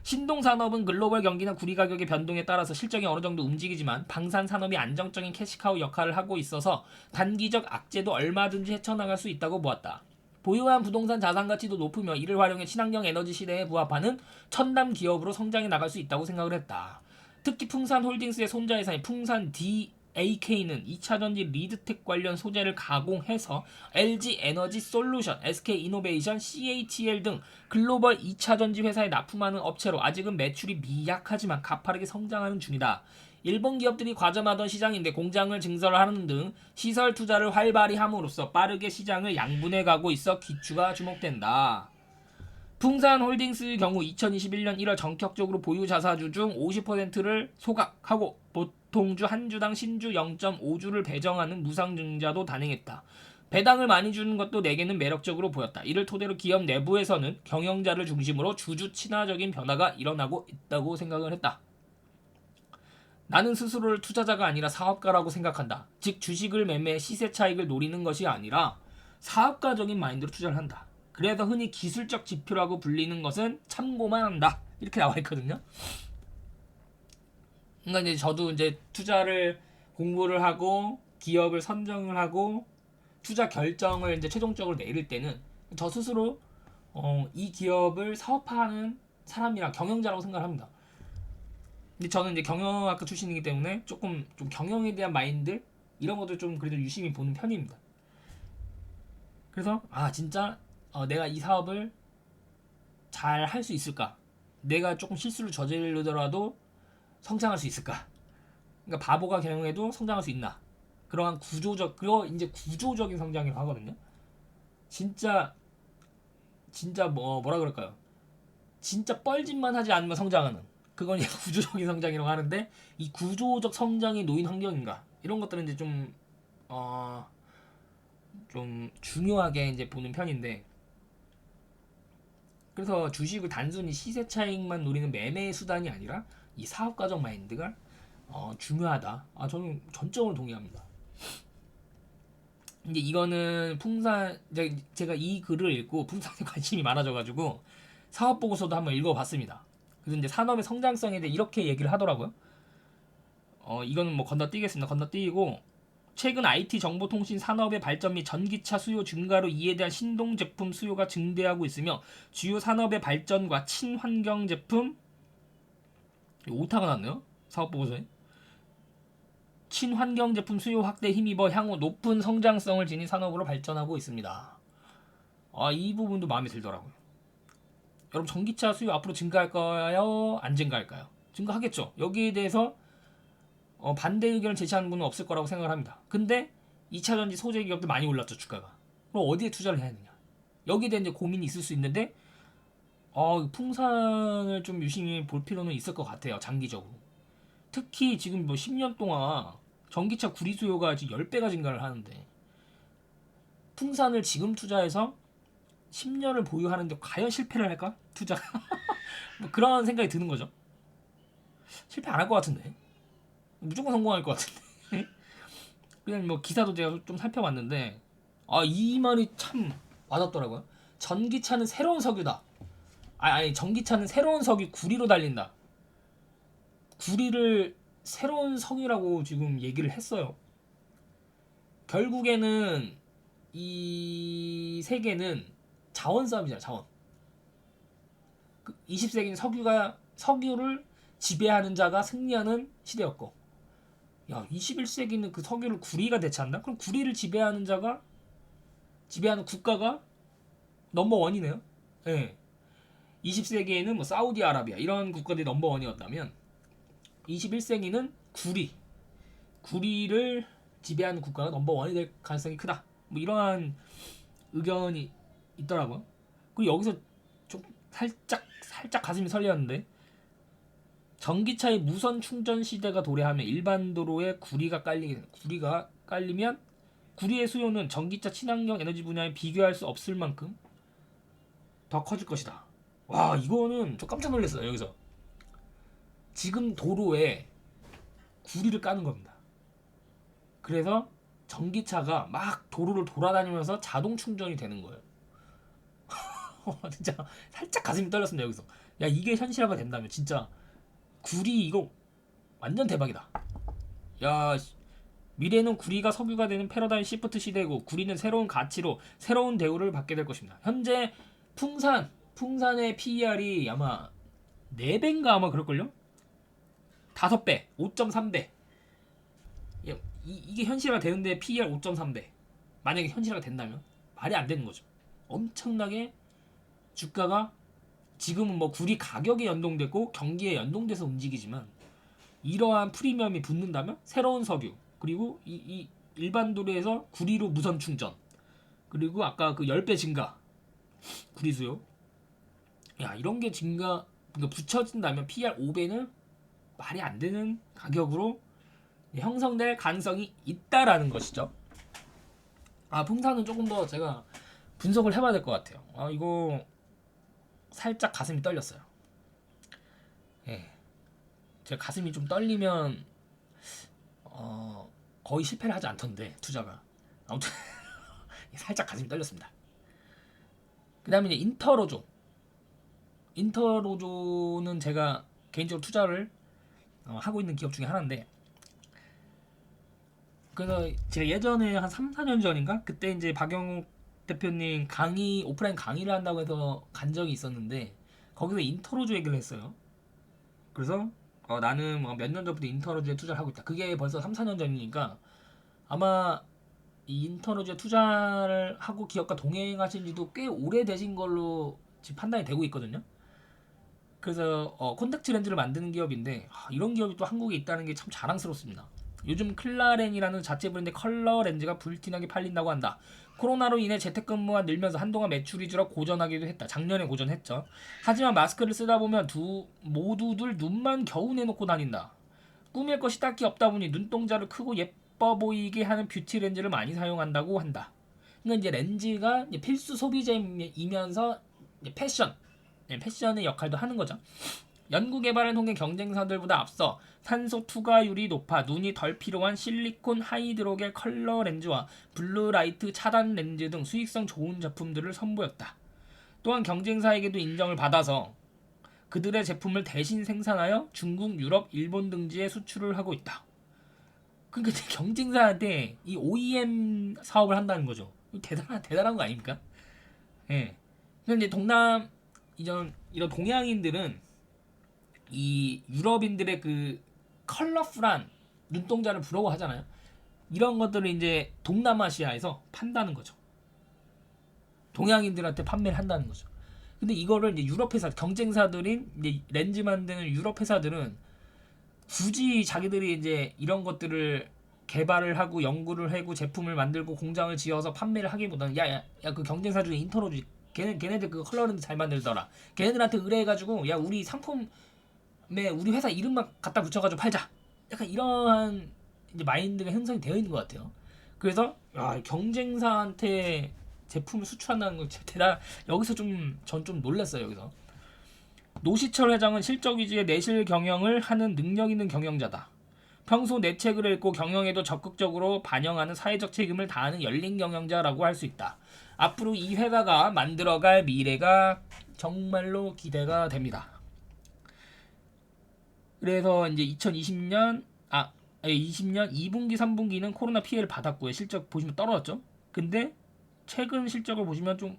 신동산업은 글로벌 경기나 구리 가격의 변동에 따라서 실적이 어느 정도 움직이지만 방산산업이 안정적인 캐시카우 역할을 하고 있어서 단기적 악재도 얼마든지 헤쳐나갈 수 있다고 보았다. 보유한 부동산 자산 가치도 높으며 이를 활용해 친환경 에너지 시대에 부합하는 첨단 기업으로 성장해 나갈 수 있다고 생각을 했다. 특히 풍산홀딩스의 손자회사인 풍산 DAK는 2차전지 리드텍 관련 소재를 가공해서 LG 에너지 솔루션, SK 이노베이션, CATL 등 글로벌 2차전지 회사에 납품하는 업체로 아직은 매출이 미약하지만 가파르게 성장하는 중이다. 일본 기업들이 과점하던 시장인데 공장을 증설하는 등 시설 투자를 활발히 함으로써 빠르게 시장을 양분해 가고 있어 기추가 주목된다. 풍산홀딩스의 경우 2021년 1월 전격적으로 보유 자사주 중 50%를 소각하고 보통주 한 주당 신주 0.5주를 배정하는 무상증자도 단행했다. 배당을 많이 주는 것도 내게는 매력적으로 보였다. 이를 토대로 기업 내부에서는 경영자를 중심으로 주주 친화적인 변화가 일어나고 있다고 생각을 했다. 나는 스스로를 투자자가 아니라 사업가라고 생각한다. 즉 주식을 매매 시세 차익을 노리는 것이 아니라 사업가적인 마인드로 투자를 한다. 그래서 흔히 기술적 지표라고 불리는 것은 참고만 한다. 이렇게 나와 있거든요. 그러니까 이제 저도 이제 투자를 공부를 하고 기업을 선정을 하고 투자 결정을 이제 최종적으로 내릴 때는 저 스스로 이 기업을 사업화하는 사람이랑 경영자라고 생각합니다. 근데 저는 이제 경영학과 출신이기 때문에 조금 좀 경영에 대한 마인드 이런 것도 좀 그래도 유심히 보는 편입니다. 그래서 진짜 내가 이 사업을 잘 할 수 있을까? 내가 조금 실수를 저지르더라도 성장할 수 있을까? 그러니까 바보가 경영해도 성장할 수 있나? 그러한 그거 이제 구조적인 성장이라고 하거든요. 진짜 뭐라 그럴까요? 진짜 뻘짓만 하지 않으면 성장하는 그건 이제 구조적인 성장이라고 하는데 이 구조적 성장이 놓인 환경인가 이런 것들은 이제 좀 중요하게 이제 보는 편인데 그래서 주식을 단순히 시세 차익만 노리는 매매의 수단이 아니라 이 사업가적 마인드가 중요하다. 저는 전적으로 동의합니다. 이제 이거는 풍산 제가 이 글을 읽고 풍산에 관심이 많아져가지고 사업 보고서도 한번 읽어봤습니다. 그래서 이제 산업의 성장성에 대해 이렇게 얘기를 하더라고요. 이거는 뭐 건너뛰겠습니다. 건너뛰고 최근 IT 정보통신 산업의 발전 및 전기차 수요 증가로 이에 대한 신동 제품 수요가 증대하고 있으며 주요 산업의 발전과 친환경 제품 오타가 났네요. 사업 보고서에 친환경 제품 수요 확대에 힘입어 향후 높은 성장성을 지닌 산업으로 발전하고 있습니다. 이 부분도 마음에 들더라고요. 여러분 전기차 수요 앞으로 증가할까요? 안 증가할까요? 증가하겠죠. 여기에 대해서 반대 의견을 제시하는 분은 없을 거라고 생각을 합니다. 근데 2차전지 소재 기업도 많이 올랐죠 주가가. 그럼 어디에 투자를 해야 되냐? 여기에 대한 이제 고민이 있을 수 있는데 풍산을 좀 유심히 볼 필요는 있을 것 같아요. 장기적으로. 특히 지금 뭐 10년 동안 전기차 구리 수요가 지금 10배가 증가를 하는데 풍산을 지금 투자해서 10년을 보유하는데 과연 실패를 할까? 투자가 뭐 그런 생각이 드는 거죠. 실패 안 할 것 같은데 무조건 성공할 것 같은데 그냥 뭐 기사도 제가 좀 살펴봤는데 이 말이 참 맞았더라고요. 전기차는 새로운 석유다. 아니 전기차는 새로운 석유 구리로 달린다. 구리를 새로운 석유라고 지금 얘기를 했어요. 결국에는 이 세계는 자원 싸움이잖아. 자원. 20세기는 석유를 지배하는 자가 승리하는 시대였고 21세기는 그 석유를 구리가 대체한다? 그럼 구리를 지배하는 국가가 넘버원이네요. 예. 20세기에는 뭐 사우디아라비아 이런 국가들이 넘버원이었다면 21세기는 구리를 지배하는 국가가 넘버원이 될 가능성이 크다. 뭐 이러한 의견이 있더라고요. 그리고 여기서 좀 살짝 가슴이 설레었는데 전기차의 무선 충전 시대가 도래하면 일반 도로에 구리가 깔리면 구리의 수요는 전기차 친환경 에너지 분야에 비교할 수 없을 만큼 더 커질 것이다. 와 이거는 좀 깜짝 놀랐어요. 여기서 지금 도로에 구리를 까는 겁니다. 그래서 전기차가 막 도로를 돌아다니면서 자동 충전이 되는 거예요. 진짜 살짝 가슴이 떨렸습니다. 여기서 야 이게 현실화가 된다면 진짜 구리 이거 완전 대박이다. 야 미래는 구리가 석유가 되는 패러다임 시프트 시대고 구리는 새로운 가치로 새로운 대우를 받게 될 것입니다. 현재 풍산의 PER이 아마 4배인가 아마 그럴걸요? 5배, 5.3배. 이게 현실화 되는데 PER 5.3배. 만약에 현실화가 된다면 말이 안 되는 거죠. 엄청나게 주가가 지금은 뭐 구리 가격에 연동되고 경기에 연동돼서 움직이지만 이러한 프리미엄이 붙는다면 새로운 석유 그리고 이 일반 도로에서 구리로 무선 충전 그리고 아까 그 10배 증가 구리 수요 이런 게 그러니까 붙여진다면 PR 5배는 말이 안 되는 가격으로 형성될 가능성이 있다라는 것이죠. 풍사는 조금 더 제가 분석을 해봐야 될 것 같아요. 이거 살짝 가슴이 떨렸어요. 예, 제가 가슴이 좀 떨리면 거의 실패를 하지 않던데 투자가. 아무튼 살짝 가슴이 떨렸습니다. 그 다음에 이제 인터로조는 제가 개인적으로 투자를 하고 있는 기업 중에 하나인데, 그래서 제가 예전에 한 3, 4년 전인가 그때 이제 박영욱 대표님 오프라인 강의를 한다고 해서 간 적이 있었는데, 거기서 인터로조 얘기를 했어요. 그래서 나는 몇 년 전부터 인터로조에 투자를 하고 있다. 그게 벌써 3, 4년 전이니까 아마 이 인터로조에 투자를 하고 기업과 동행하신 지도 꽤 오래되신 걸로 지금 판단이 되고 있거든요. 그래서 콘택트 렌즈를 만드는 기업인데, 이런 기업이 또 한국에 있다는 게 참 자랑스럽습니다. 요즘 클라렌이라는 자체 브랜드 컬러 렌즈가 불티나게 팔린다고 한다. 코로나로 인해 재택근무가 늘면서 한동안 매출이 줄어 고전하기도 했다. 작년에 고전했죠. 하지만 마스크를 쓰다 보면 모두들 눈만 겨우 내놓고 다닌다. 꾸밀 것이 딱히 없다 보니 눈동자를 크고 예뻐 보이게 하는 뷰티 렌즈를 많이 사용한다고 한다. 그러니까 이제 렌즈가 이제 필수 소비재이면서 이제 패션의 역할도 하는 거죠. 연구 개발을 통해 경쟁사들보다 앞서 산소 투과율이 높아 눈이 덜 필요한 실리콘 하이드로겔 컬러 렌즈와 블루라이트 차단 렌즈 등 수익성 좋은 제품들을 선보였다. 또한 경쟁사에게도 인정을 받아서 그들의 제품을 대신 생산하여 중국, 유럽, 일본 등지에 수출을 하고 있다. 그러니까 경쟁사한테 이 OEM 사업을 한다는 거죠. 대단한 거 아닙니까? 예. 근데 이제 이런 동양인들은 이 유럽인들의 그 컬러풀한 눈동자를 부러워하잖아요. 이런 것들을 이제 동남아시아에서 판다는 거죠. 동양인들한테 판매를 한다는 거죠. 근데 이거를 이제 유럽 회사, 경쟁사들인 이제 렌즈 만드는 유럽 회사들은 굳이 자기들이 이제 이런 것들을 개발을 하고 연구를 하고 제품을 만들고 공장을 지어서 판매를 하기보다는 그 경쟁사 중에 인터로지 걔네들 그 컬러 렌즈 잘 만들더라. 걔네들한테 의뢰해가지고 우리 상품 우리 회사 이름만 갖다 붙여가지고 팔자. 약간 이러한 이제 마인드가 형성이 되어 있는 것 같아요. 그래서 경쟁사한테 제품을 수출한다는 거 대단. 여기서 전 좀 놀랐어요. 여기서 노시철 회장은 실적 위주의 내실 경영을 하는 능력 있는 경영자다. 평소 내 책을 읽고 경영에도 적극적으로 반영하는 사회적 책임을 다하는 열린 경영자라고 할 수 있다. 앞으로 이 회사가 만들어갈 미래가 정말로 기대가 됩니다. 그래서 이제 2020년 2분기 3분기는 코로나 피해를 받았고요. 실적 보시면 떨어졌죠. 근데 최근 실적을 보시면 좀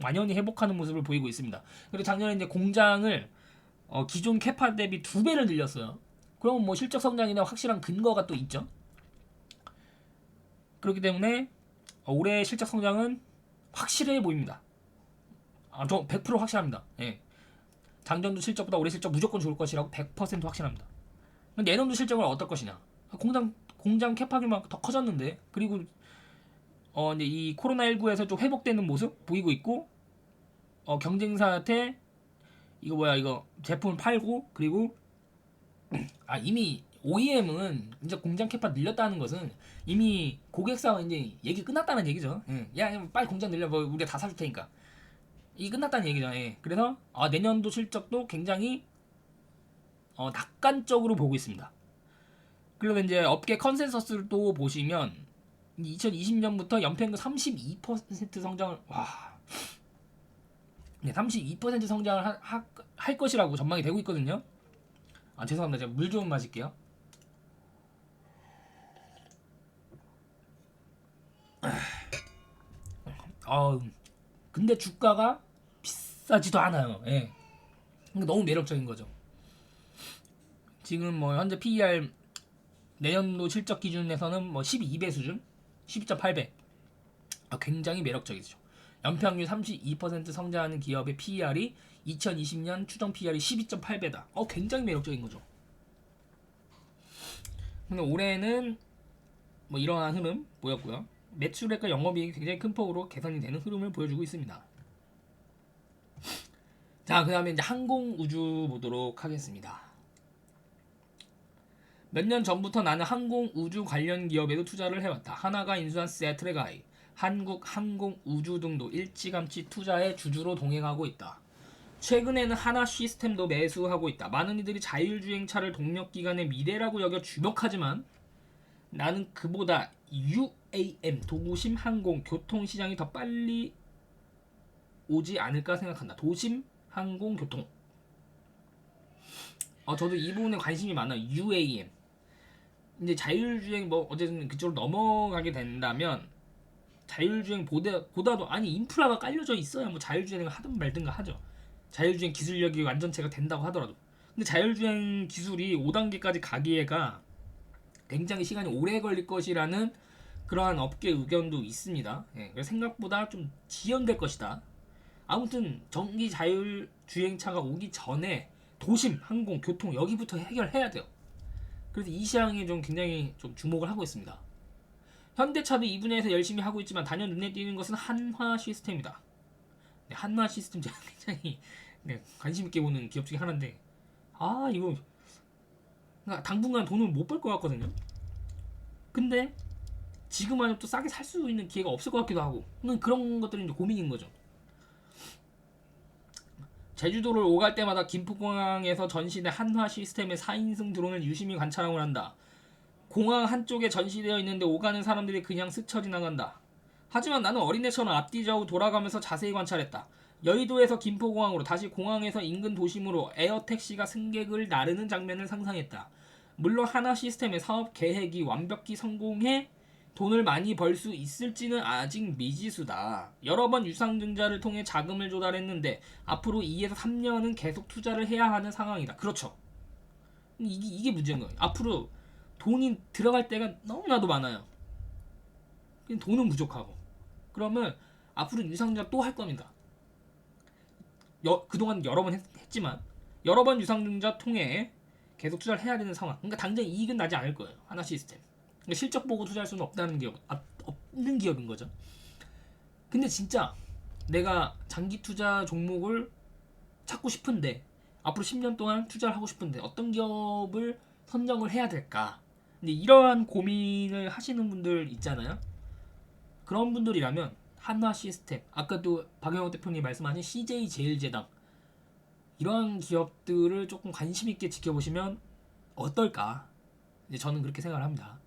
완연히 회복하는 모습을 보이고 있습니다. 그리고 작년에 이제 공장을 기존 캐파 대비 2배를 늘렸어요. 그럼 뭐 실적 성장이나 확실한 근거가 또 있죠. 그렇기 때문에 올해 실적 성장은 확실해 보입니다. 저 100% 확실합니다. 예. 작년도 실적보다 올해 실적 무조건 좋을 것이라고 100% 확신합니다. 내년도 실적은 어떨 것이냐? 공장 캐파기만 더 커졌는데, 그리고 이제 이 코로나19에서 좀 회복되는 모습 보이고 있고, 경쟁사한테 이거 제품을 팔고, 그리고 이미 OEM은 이제 공장 캐파 늘렸다는 것은 이미 고객사와 이제 얘기 끝났다는 얘기죠. 예. 빨리 공장 늘려, 뭐 우리가 다 사줄 테니까. 이 끝났다는 얘기죠. 예. 그래서 내년도 실적도 굉장히 낙관적으로 보고 있습니다. 그리고 이제 업계 컨센서스를 또 보시면 2020년부터 연평균 32% 성장을 32% 성장을 할 것이라고 전망이 되고 있거든요. 죄송합니다. 제가 물 좀 마실게요. 근데 주가가 비싸지도 않아요. 예. 너무 매력적인 거죠. 지금 뭐 현재 PER 내년도 실적 기준에서는 뭐 12배 수준, 12.8배. 굉장히 매력적이죠. 연평균 32% 성장하는 기업의 PER이 2020년 추정 PER이 12.8배다. 굉장히 매력적인 거죠. 근데 올해는 뭐 이러한 흐름 보였고요. 매출액과 영업이익이 굉장히 큰 폭으로 개선이 되는 흐름을 보여주고 있습니다. 자, 그 다음에 이제 항공우주 보도록 하겠습니다. 몇 년 전부터 나는 항공 우주 관련 기업에도 투자를 해왔다. 하나가 인수한 세트레가이, 한국 항공 우주 등도 일찌감치 투자의 주주로 동행하고 있다. 최근에는 하나 시스템도 매수하고 있다. 많은 이들이 자율주행차를 동력기관의 미래라고 여겨 주목하지만 나는 그보다 UAM 도심 항공 교통 시장이 더 빨리 오지 않을까 생각한다. 도심 항공 교통. 저도 이 부분에 관심이 많아요. UAM. 이제 자율주행 뭐 어쨌든 그쪽으로 넘어가게 된다면 자율주행 보다도 아니 인프라가 깔려져 있어야 뭐 자율주행을 하든 말든가 하죠. 자율주행 기술력이 완전체가 된다고 하더라도. 근데 자율주행 기술이 5단계까지 가기에가 굉장히 시간이 오래 걸릴 것이라는 그러한 업계 의견도 있습니다. 예, 그래서 생각보다 좀 지연될 것이다. 아무튼 전기 자율주행차가 오기 전에 도심, 항공, 교통 여기부터 해결해야 돼요. 그래서 이 시장에 좀 굉장히 좀 주목을 하고 있습니다. 현대차도 이 분야에서 열심히 하고 있지만 단연 눈에 띄는 것은 한화 시스템이다. 네, 한화 시스템 제가 굉장히 관심 있게 보는 기업 중에 하나인데 이거 당분간 돈을 못 벌 것 같거든요. 근데 지금은 또 싸게 살 수 있는 기회가 없을 것 같기도 하고 그런 것들이 이제 고민인 거죠. 제주도를 오갈 때마다 김포공항에서 전시된 한화 시스템의 4인승 드론을 유심히 관찰하곤 한다. 공항 한쪽에 전시되어 있는데 오가는 사람들이 그냥 스쳐 지나간다. 하지만 나는 어린애처럼 앞뒤좌우 돌아가면서 자세히 관찰했다. 여의도에서 김포공항으로 다시 공항에서 인근 도심으로 에어택시가 승객을 나르는 장면을 상상했다. 물론 하나 시스템의 사업 계획이 완벽히 성공해 돈을 많이 벌 수 있을지는 아직 미지수다. 여러 번 유상증자를 통해 자금을 조달했는데 앞으로 2에서 3년은 계속 투자를 해야 하는 상황이다. 그렇죠. 이게 문제인 거예요. 앞으로 돈이 들어갈 때가 너무나도 많아요. 돈은 부족하고. 그러면 앞으로 유상증자 또 할 겁니다. 그동안 여러 번 했지만 여러 번 유상증자 통해 계속 투자를 해야 되는 상황. 그러니까 당장 이익은 나지 않을 거예요. 하나 시스템. 그러니까 실적 보고 투자할 수는 없다는 기업, 없는 기업인 거죠. 근데 진짜 내가 장기 투자 종목을 찾고 싶은데 앞으로 10년 동안 투자를 하고 싶은데 어떤 기업을 선정을 해야 될까? 근데 이러한 고민을 하시는 분들 있잖아요. 그런 분들이라면 한화 시스템, 아까도 박영호 대표님 말씀하신 CJ 제일제당 이러한 기업들을 조금 관심 있게 지켜보시면 어떨까? 이제 저는 그렇게 생각을 합니다.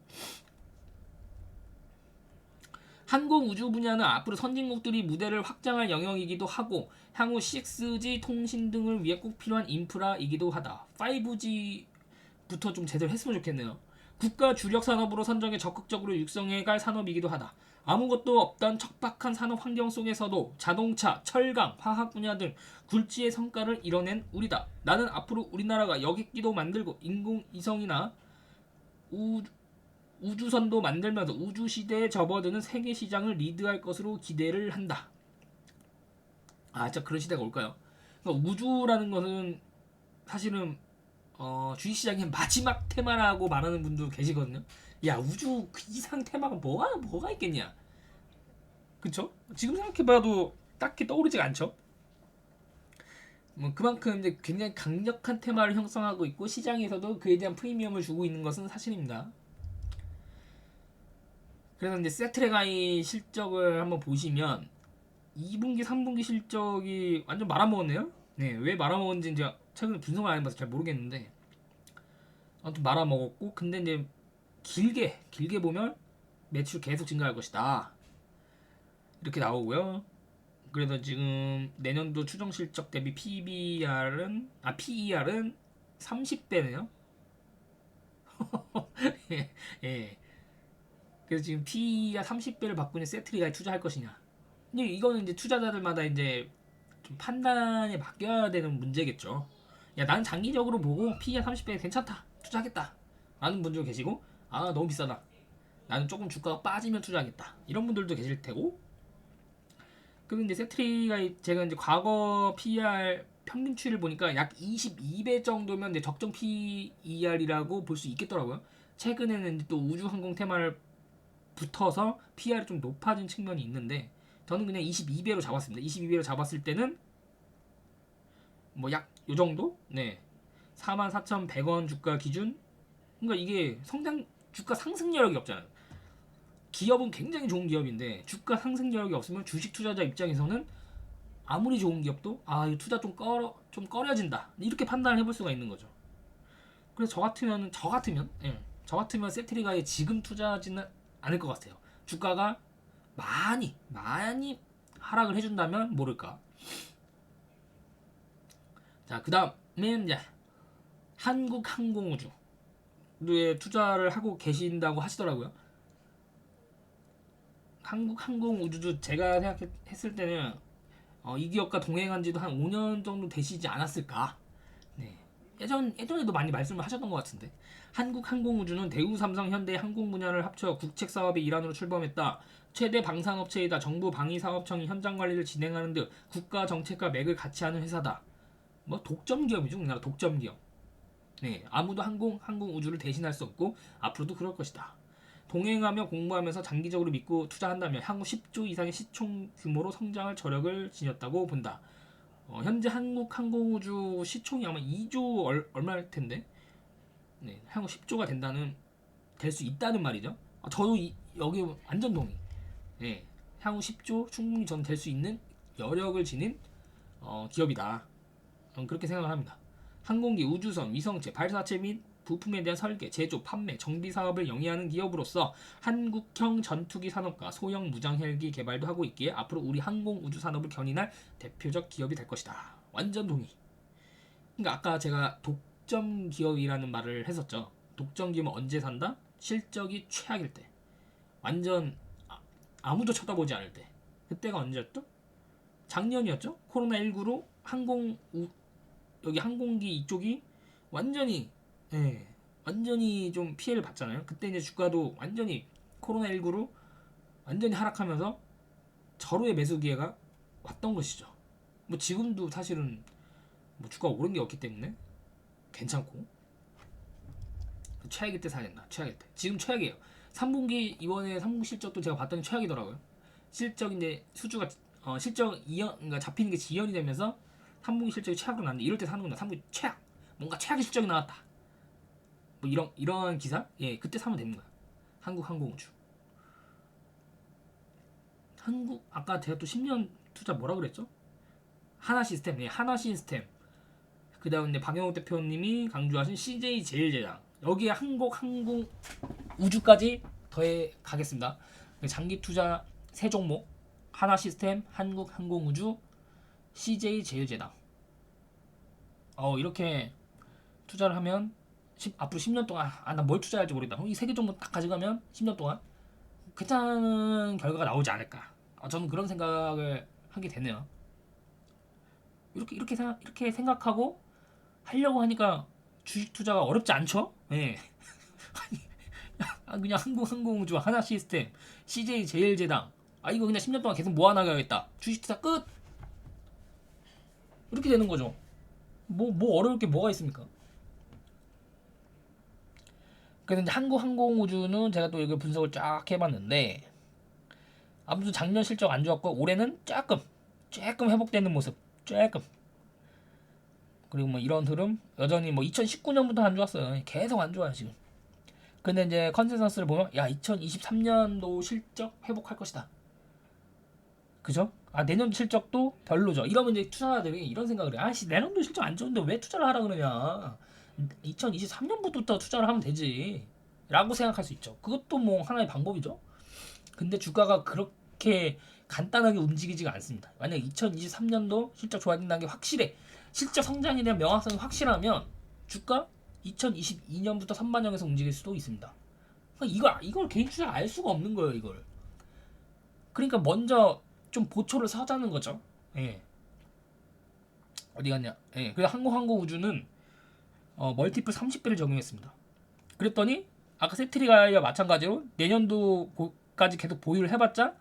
항공 우주 분야는 앞으로 선진국들이 무대를 확장할 영역이기도 하고 향후 6G 통신 등을 위해 꼭 필요한 인프라이기도 하다. 5G부터 좀 제대로 했으면 좋겠네요. 국가 주력 산업으로 선정해 적극적으로 육성해갈 산업이기도 하다. 아무것도 없던 척박한 산업 환경 속에서도 자동차, 철강, 화학 분야 등 굴지의 성과를 이뤄낸 우리다. 나는 앞으로 우리나라가 여객기도 만들고 인공위성이나 우주선도 만들면서 우주시대에 접어드는 세계 시장을 리드할 것으로 기대를 한다. 진짜 그런 시대가 올까요? 그러니까 우주라는 것은 사실은 주식시장의 마지막 테마라고 말하는 분도 계시거든요. 야, 우주 그 이상 테마가 뭐가 있겠냐? 그쵸? 지금 생각해봐도 딱히 떠오르지가 않죠? 뭐 그만큼 이제 굉장히 강력한 테마를 형성하고 있고 시장에서도 그에 대한 프리미엄을 주고 있는 것은 사실입니다. 그래서 이제 세트레가이 실적을 한번 보시면 2분기, 3분기 실적이 완전 말아먹었네요. 네, 왜 말아먹었는지 이제 최근에 분석을 안 해봐서 잘 모르겠는데 아무튼 말아먹었고 근데 이제 길게 보면 매출 계속 증가할 것이다. 이렇게 나오고요. 그래서 지금 내년도 추정 실적 대비 PER은 30배네요. 예, 예. 그래서 지금 PE가 30배를 받고 있는 세트리가에 투자할 것이냐. 근데 이거는 이제 투자자들마다 이제 좀 판단에 맡겨야 되는 문제겠죠. 야, 나는 장기적으로 보고 PE가 30배 괜찮다. 투자하겠다. 라는 분들 계시고, 너무 비싸다. 나는 조금 주가가 빠지면 투자하겠다. 이런 분들도 계실 테고. 그리고 이제 세트리가 제가 이제 과거 PER 평균치를 보니까 약 22배 정도면 이제 적정 PER이라고 볼 수 있겠더라고요. 최근에는 또 우주항공 테마를 붙어서 PR이 좀 높아진 측면이 있는데 저는 그냥 22배로 잡았습니다. 22배로 잡았을 때는 뭐 약 요 정도? 네. 44,100원 주가 기준 그러니까 이게 주가 상승력이 없잖아요. 기업은 굉장히 좋은 기업인데 주가 상승력이 없으면 주식 투자자 입장에서는 아무리 좋은 기업도 이 투자 좀 꺼려진다 이렇게 판단을 해볼 수가 있는 거죠. 그래서 저 같으면 세트리가에 지금 투자하지는 않을 것 같아요. 주가가 많이 하락을 해준다면 모를까. 자, 그다음에 이제 한국항공우주에 투자를 하고 계신다고 하시더라고요. 한국항공우주도 제가 생각했을 때는 이 기업과 동행한 지도 한 5년 정도 되시지 않았을까. 네. 예전에도 많이 말씀을 하셨던 것 같은데. 한국항공우주는 대우, 삼성, 현대 항공 분야를 합쳐 국책 사업의 일환으로 출범했다. 최대 방산업체이다. 정부 방위사업청이 현장 관리를 진행하는 등 국가 정책과 맥을 같이 하는 회사다. 뭐 독점 기업이죠. 우리나라 독점 기업. 네, 아무도 항공우주를 대신할 수 없고 앞으로도 그럴 것이다. 동행하며 공부하면서 장기적으로 믿고 투자한다면 향후 10조 이상의 시총 규모로 성장할 저력을 지녔다고 본다. 현재 한국항공우주 시총이 아마 2조 얼마일 텐데, 네, 향후 10조가 될 수 있다는 말이죠. 저도 여기 완전 동의. 네, 향후 10조 충분히 전 될 수 있는 여력을 지닌 기업이다. 그렇게 생각을 합니다. 항공기, 우주선, 위성체, 발사체 및 부품에 대한 설계, 제조, 판매, 정비 사업을 영위하는 기업으로서 한국형 전투기 산업과 소형 무장 헬기 개발도 하고 있기에 앞으로 우리 항공 우주 산업을 견인할 대표적 기업이 될 것이다. 완전 동의. 그러니까 아까 제가 독점 기업이라는 말을 했었죠. 독점 기업은 언제 산다? 실적이 최악일 때. 완전 아무도 쳐다보지 않을 때. 그때가 언제였죠? 작년이었죠? 코로나19로 여기 항공기 이쪽이 완전히 좀 피해를 봤잖아요. 그때 이제 주가도 완전히 코로나19로 완전히 하락하면서 절호의 매수 기회가 왔던 것이죠. 뭐 지금도 사실은 뭐 주가가 오른 게 없기 때문에 괜찮고 최악일 때 사야 된다. 최악일 때. 지금 최악이에요. 3분기 이번에 3분기 실적도 제가 봤더니 최악이더라고요. 실적인데 수주가 실적 그러니까 잡히는 게 지연이 되면서 3분기 실적이 최악으로 나왔는데 이럴 때 사는구나. 3분기 최악. 뭔가 최악의 실적이 나왔다. 뭐 이런 기사? 예, 그때 사면 되는 거야. 한국항공우주. 아까 제가 또 10년 투자 뭐라 그랬죠? 하나시스템. 예, 하나시스템. 그다음에 박영욱 대표님이 강조하신 CJ 제일제당. 여기에 항공우주까지 더해 가겠습니다. 장기 투자 세 종목. 하나시스템, 한국항공우주, CJ 제일제당. 이렇게 투자를 하면 앞으로 10년 동안 나 뭘 투자할지 모르겠다. 이 세 개 정도 딱 가져가면 10년 동안 괜찮은 결과가 나오지 않을까. 저는 그런 생각을 하게 되네요. 이렇게 생각하고 하려고 하니까 주식 투자가 어렵지 않죠? 예. 그냥 한국항공우주, 하나시스템, CJ 제일제당. 이거 그냥 10년 동안 계속 모아나가야겠다. 주식 투자 끝. 이렇게 되는 거죠. 뭐 어려울 게 뭐가 있습니까? 그래서 이제 한국항공우주는 제가 또 이걸 분석을 쫙 해봤는데 아무튼 작년 실적 안 좋았고 올해는 조금 회복되는 모습. 조금. 그리고 뭐 이런 흐름 여전히 뭐 2019년부터 안 좋았어요. 계속 안 좋아요 지금. 근데 이제 컨센서스를 보면 2023년도 실적 회복할 것이다. 그죠? 내년 실적도 별로죠. 이러면 이제 투자자들이 이런 생각을 해. 내년도 실적 안 좋은데 왜 투자를 하라 그러냐. 2023년부터 투자를 하면 되지. 라고 생각할 수 있죠. 그것도 뭐 하나의 방법이죠. 근데 주가가 그렇게 간단하게 움직이지가 않습니다. 만약 2023년도 실적 좋아진다는 게 확실해. 실적 성장에 대한 명확성이 확실하면 주가 2022년부터 선반영해서 움직일 수도 있습니다. 이걸 개인 투자가 알 수가 없는 거예요, 이걸. 그러니까 먼저 좀 보초를 서자는 거죠. 예. 어디 갔냐? 예. 그래서 한국항공우주는 멀티플 30배를 적용했습니다. 그랬더니 아까 세트리가와 마찬가지로 내년도까지 계속 보유를 해봤자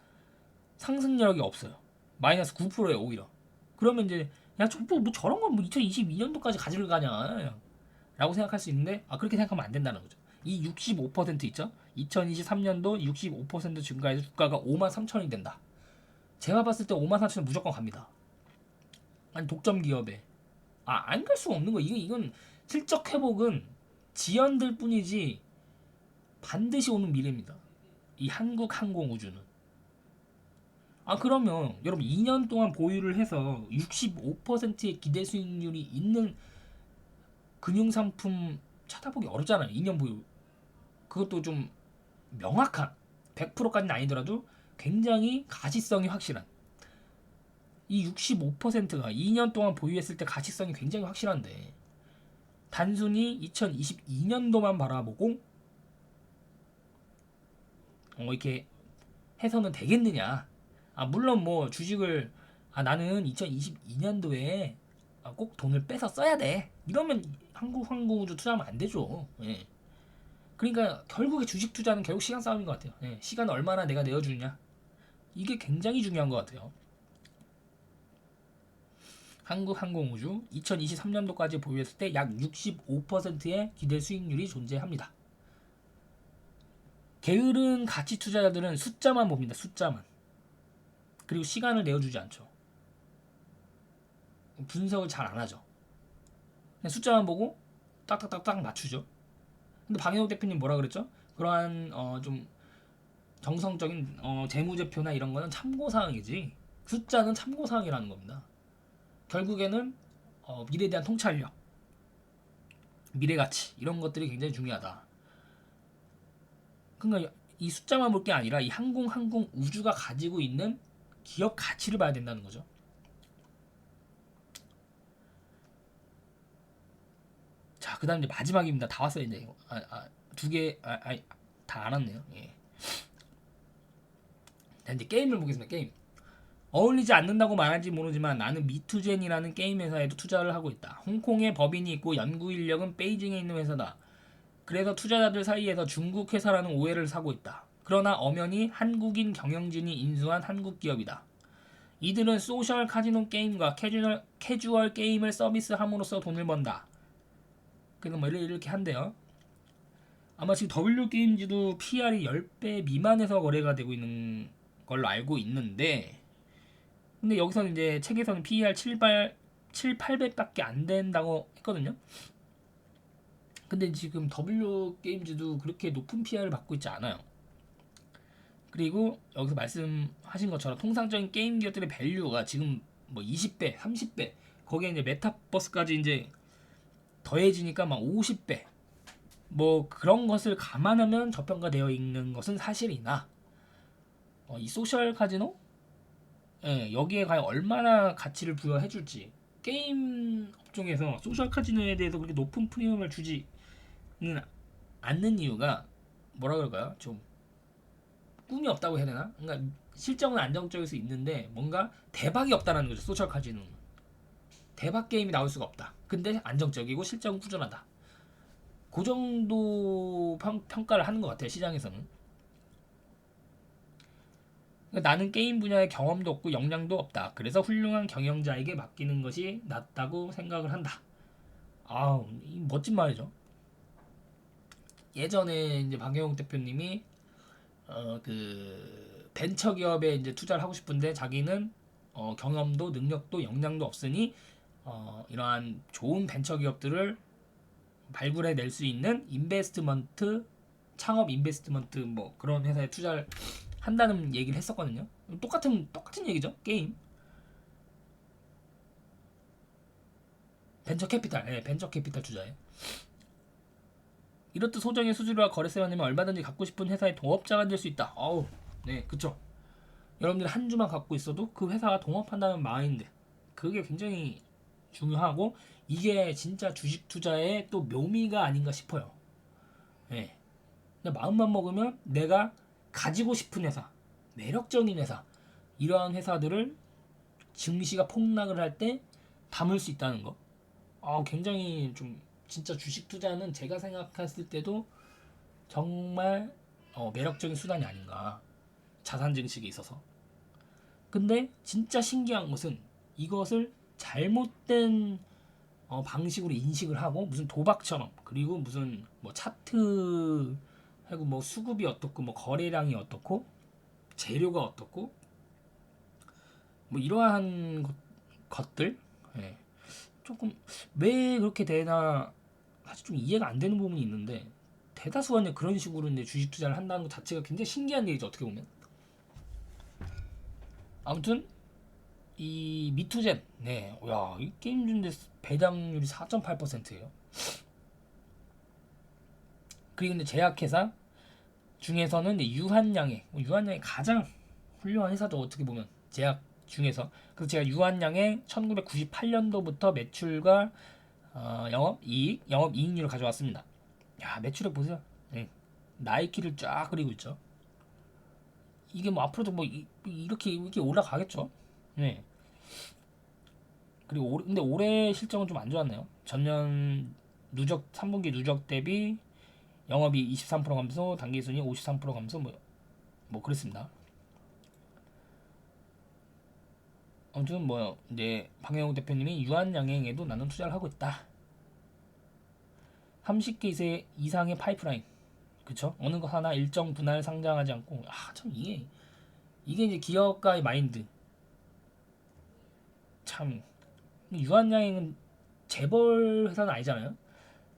상승력이 없어요. 마이너스 9%예요 오히려. 그러면 이제 뭐 저런 건 뭐 2022년도까지 가지를 가냐 라고 생각할 수 있는데 그렇게 생각하면 안 된다는 거죠. 이 65% 있죠? 2023년도 65% 증가해서 주가가 53,000원이 된다. 제가 봤을 때 53,000원 무조건 갑니다. 독점 기업에 안 갈 수가 없는 거예요. 이건 실적 회복은 지연될 뿐이지 반드시 오는 미래입니다. 이 한국항공우주는. 그러면 여러분 2년 동안 보유를 해서 65%의 기대 수익률이 있는 금융상품 찾아보기 어렵잖아요. 2년 보유. 그것도 좀 명확한 100%까지는 아니더라도 굉장히 가시성이 확실한 이 65%가 2년 동안 보유했을 때 가치성이 굉장히 확실한데 단순히 2022년도만 바라보고 이렇게 해서는 되겠느냐. 물론 뭐 주식을 나는 2022년도에 꼭 돈을 빼서 써야 돼. 이러면 한국항공우주 투자하면 안 되죠. 예. 그러니까 결국에 주식 투자는 결국 시간 싸움인 것 같아요. 예. 시간을 얼마나 내가 내어주느냐. 이게 굉장히 중요한 것 같아요. 한국항공우주 2023년도까지 보유했을 때 약 65%의 기대 수익률이 존재합니다. 게으른 가치 투자자들은 숫자만 봅니다. 숫자만. 그리고 시간을 내어주지 않죠. 분석을 잘 안 하죠. 그냥 숫자만 보고 딱딱딱딱 맞추죠. 근데 방혜욱 대표님 뭐라 그랬죠? 그러한 좀 정성적인 재무제표나 이런 거는 참고사항이지 숫자는 참고사항이라는 겁니다. 결국에는 미래에 대한 통찰력, 미래가치 이런 것들이 굉장히 중요하다. 그러니까 이 숫자만 볼 게 아니라 이 항공 우주가 가지고 있는 기업 가치를 봐야 된다는 거죠. 자, 그다음 이제 마지막입니다. 다 왔어요 이제. 두 개, 다 안 왔네요. 예. 자, 이제 게임을 보겠습니다. 게임. 어울리지 않는다고 말할지 모르지만 나는 미투젠이라는 게임 회사에도 투자를 하고 있다. 홍콩에 법인이 있고 연구 인력은 베이징에 있는 회사다. 그래서 투자자들 사이에서 중국 회사라는 오해를 사고 있다. 그러나 엄연히 한국인 경영진이 인수한 한국 기업이다. 이들은 소셜 카지노 게임과 캐주얼 게임을 서비스함으로써 돈을 번다. 그래서 뭐 이렇게 한대요. 아마 지금 W게임즈도 PR이 10배 미만에서 거래가 되고 있는 걸로 알고 있는데 근데 여기서는 이제 책에서는 PER 7, 800밖에 안 된다고 했거든요. 근데 지금 W게임즈도 그렇게 높은 PR을 받고 있지 않아요. 그리고 여기서 말씀하신 것처럼 통상적인 게임 기업들의 밸류가 지금 뭐 20배, 30배 거기에 이제 메타버스까지 이제 더해지니까 막 50배 뭐 그런 것을 감안하면 저평가되어 있는 것은 사실이나 이 소셜 카지노 여기에 과연 얼마나 가치를 부여해줄지 게임 업종에서 소셜 카지노에 대해서 그렇게 높은 프리미엄을 주지는 않는 이유가 뭐라 그럴까요? 좀 꿈이 없다고 해야 되나? 그러니까 실적은 안정적일 수 있는데 뭔가 대박이 없다는 거죠. 소셜 카지노는 대박 게임이 나올 수가 없다. 근데 안정적이고 실적은 꾸준하다. 그 정도 평가를 하는 것 같아요. 시장에서는. 그러니까 나는 게임 분야에 경험도 없고 역량도 없다. 그래서 훌륭한 경영자에게 맡기는 것이 낫다고 생각을 한다. 멋진 말이죠. 예전에 이제 방혜용 대표님이 그 벤처 기업에 이제 투자를 하고 싶은데 자기는 경험도 능력도 역량도 없으니 이러한 좋은 벤처 기업들을 발굴해 낼 수 있는 인베스트먼트 창업 인베스트먼트 뭐 그런 회사에 투자를 한다는 얘기를 했었거든요. 똑같은 얘기죠. 게임 벤처 캐피탈, 벤처 캐피탈 투자에 이렇듯 소정의 수수료와 거래세가 내면 얼마든지 갖고 싶은 회사의 동업자가 될 수 있다. 네, 그쵸. 여러분들이 한 주만 갖고 있어도 그 회사가 동업한다는 마인드, 그게 굉장히 중요하고 이게 진짜 주식 투자의 또 묘미가 아닌가 싶어요. 네. 그냥 마음만 먹으면 내가 가지고 싶은 회사, 매력적인 회사, 이러한 회사들을 증시가 폭락을 할 때 담을 수 있다는 거. 굉장히 좀 진짜 주식 투자는 제가 생각했을 때도 정말 매력적인 수단이 아닌가. 자산 증식에 있어서. 근데 진짜 신기한 것은 이것을 잘못된 방식으로 인식을 하고 무슨 도박처럼 그리고 무슨 뭐 차트 하고 뭐 수급이 어떻고 뭐 거래량이 어떻고 재료가 어떻고 뭐 이러한 것들 조금 왜 그렇게 되나 사실 좀 이해가 안 되는 부분이 있는데 대다수가 이제 그런 식으로 이제 주식 투자를 한다는 것 자체가 굉장히 신기한 얘기죠. 어떻게 보면. 아무튼 이 미투젠, 네, 야, 이 게임 중인데 배당률이 4.8%예요. 그리고 근데 제약회사 중에서는 이제 유한양의 가장 훌륭한 회사죠. 어떻게 보면 제약 중에서. 그래서 제가 유한양의 1998년도부터 매출과 영업이익률을 가져왔습니다. 야, 매출액 보세요. 네. 나이키를 쫙 그리고 있죠. 이게 뭐 앞으로도 뭐 이렇게 올라가겠죠. 네. 그리고 근데 올해 실적은 좀 안 좋았네요. 전년 누적 3분기 누적 대비 영업이 23% 감소, 당기순이 53% 감소 뭐 그랬습니다. 아무튼 뭐 이제 방영욱 대표님이 유한양행에도 나는 투자를 하고 있다. 30개 이상의 파이프라인, 그쵸? 어느 것 하나 일정 분할 상장하지 않고, 참 이게 이제 기업가의 마인드. 참 유한양행은 재벌 회사는 아니잖아요.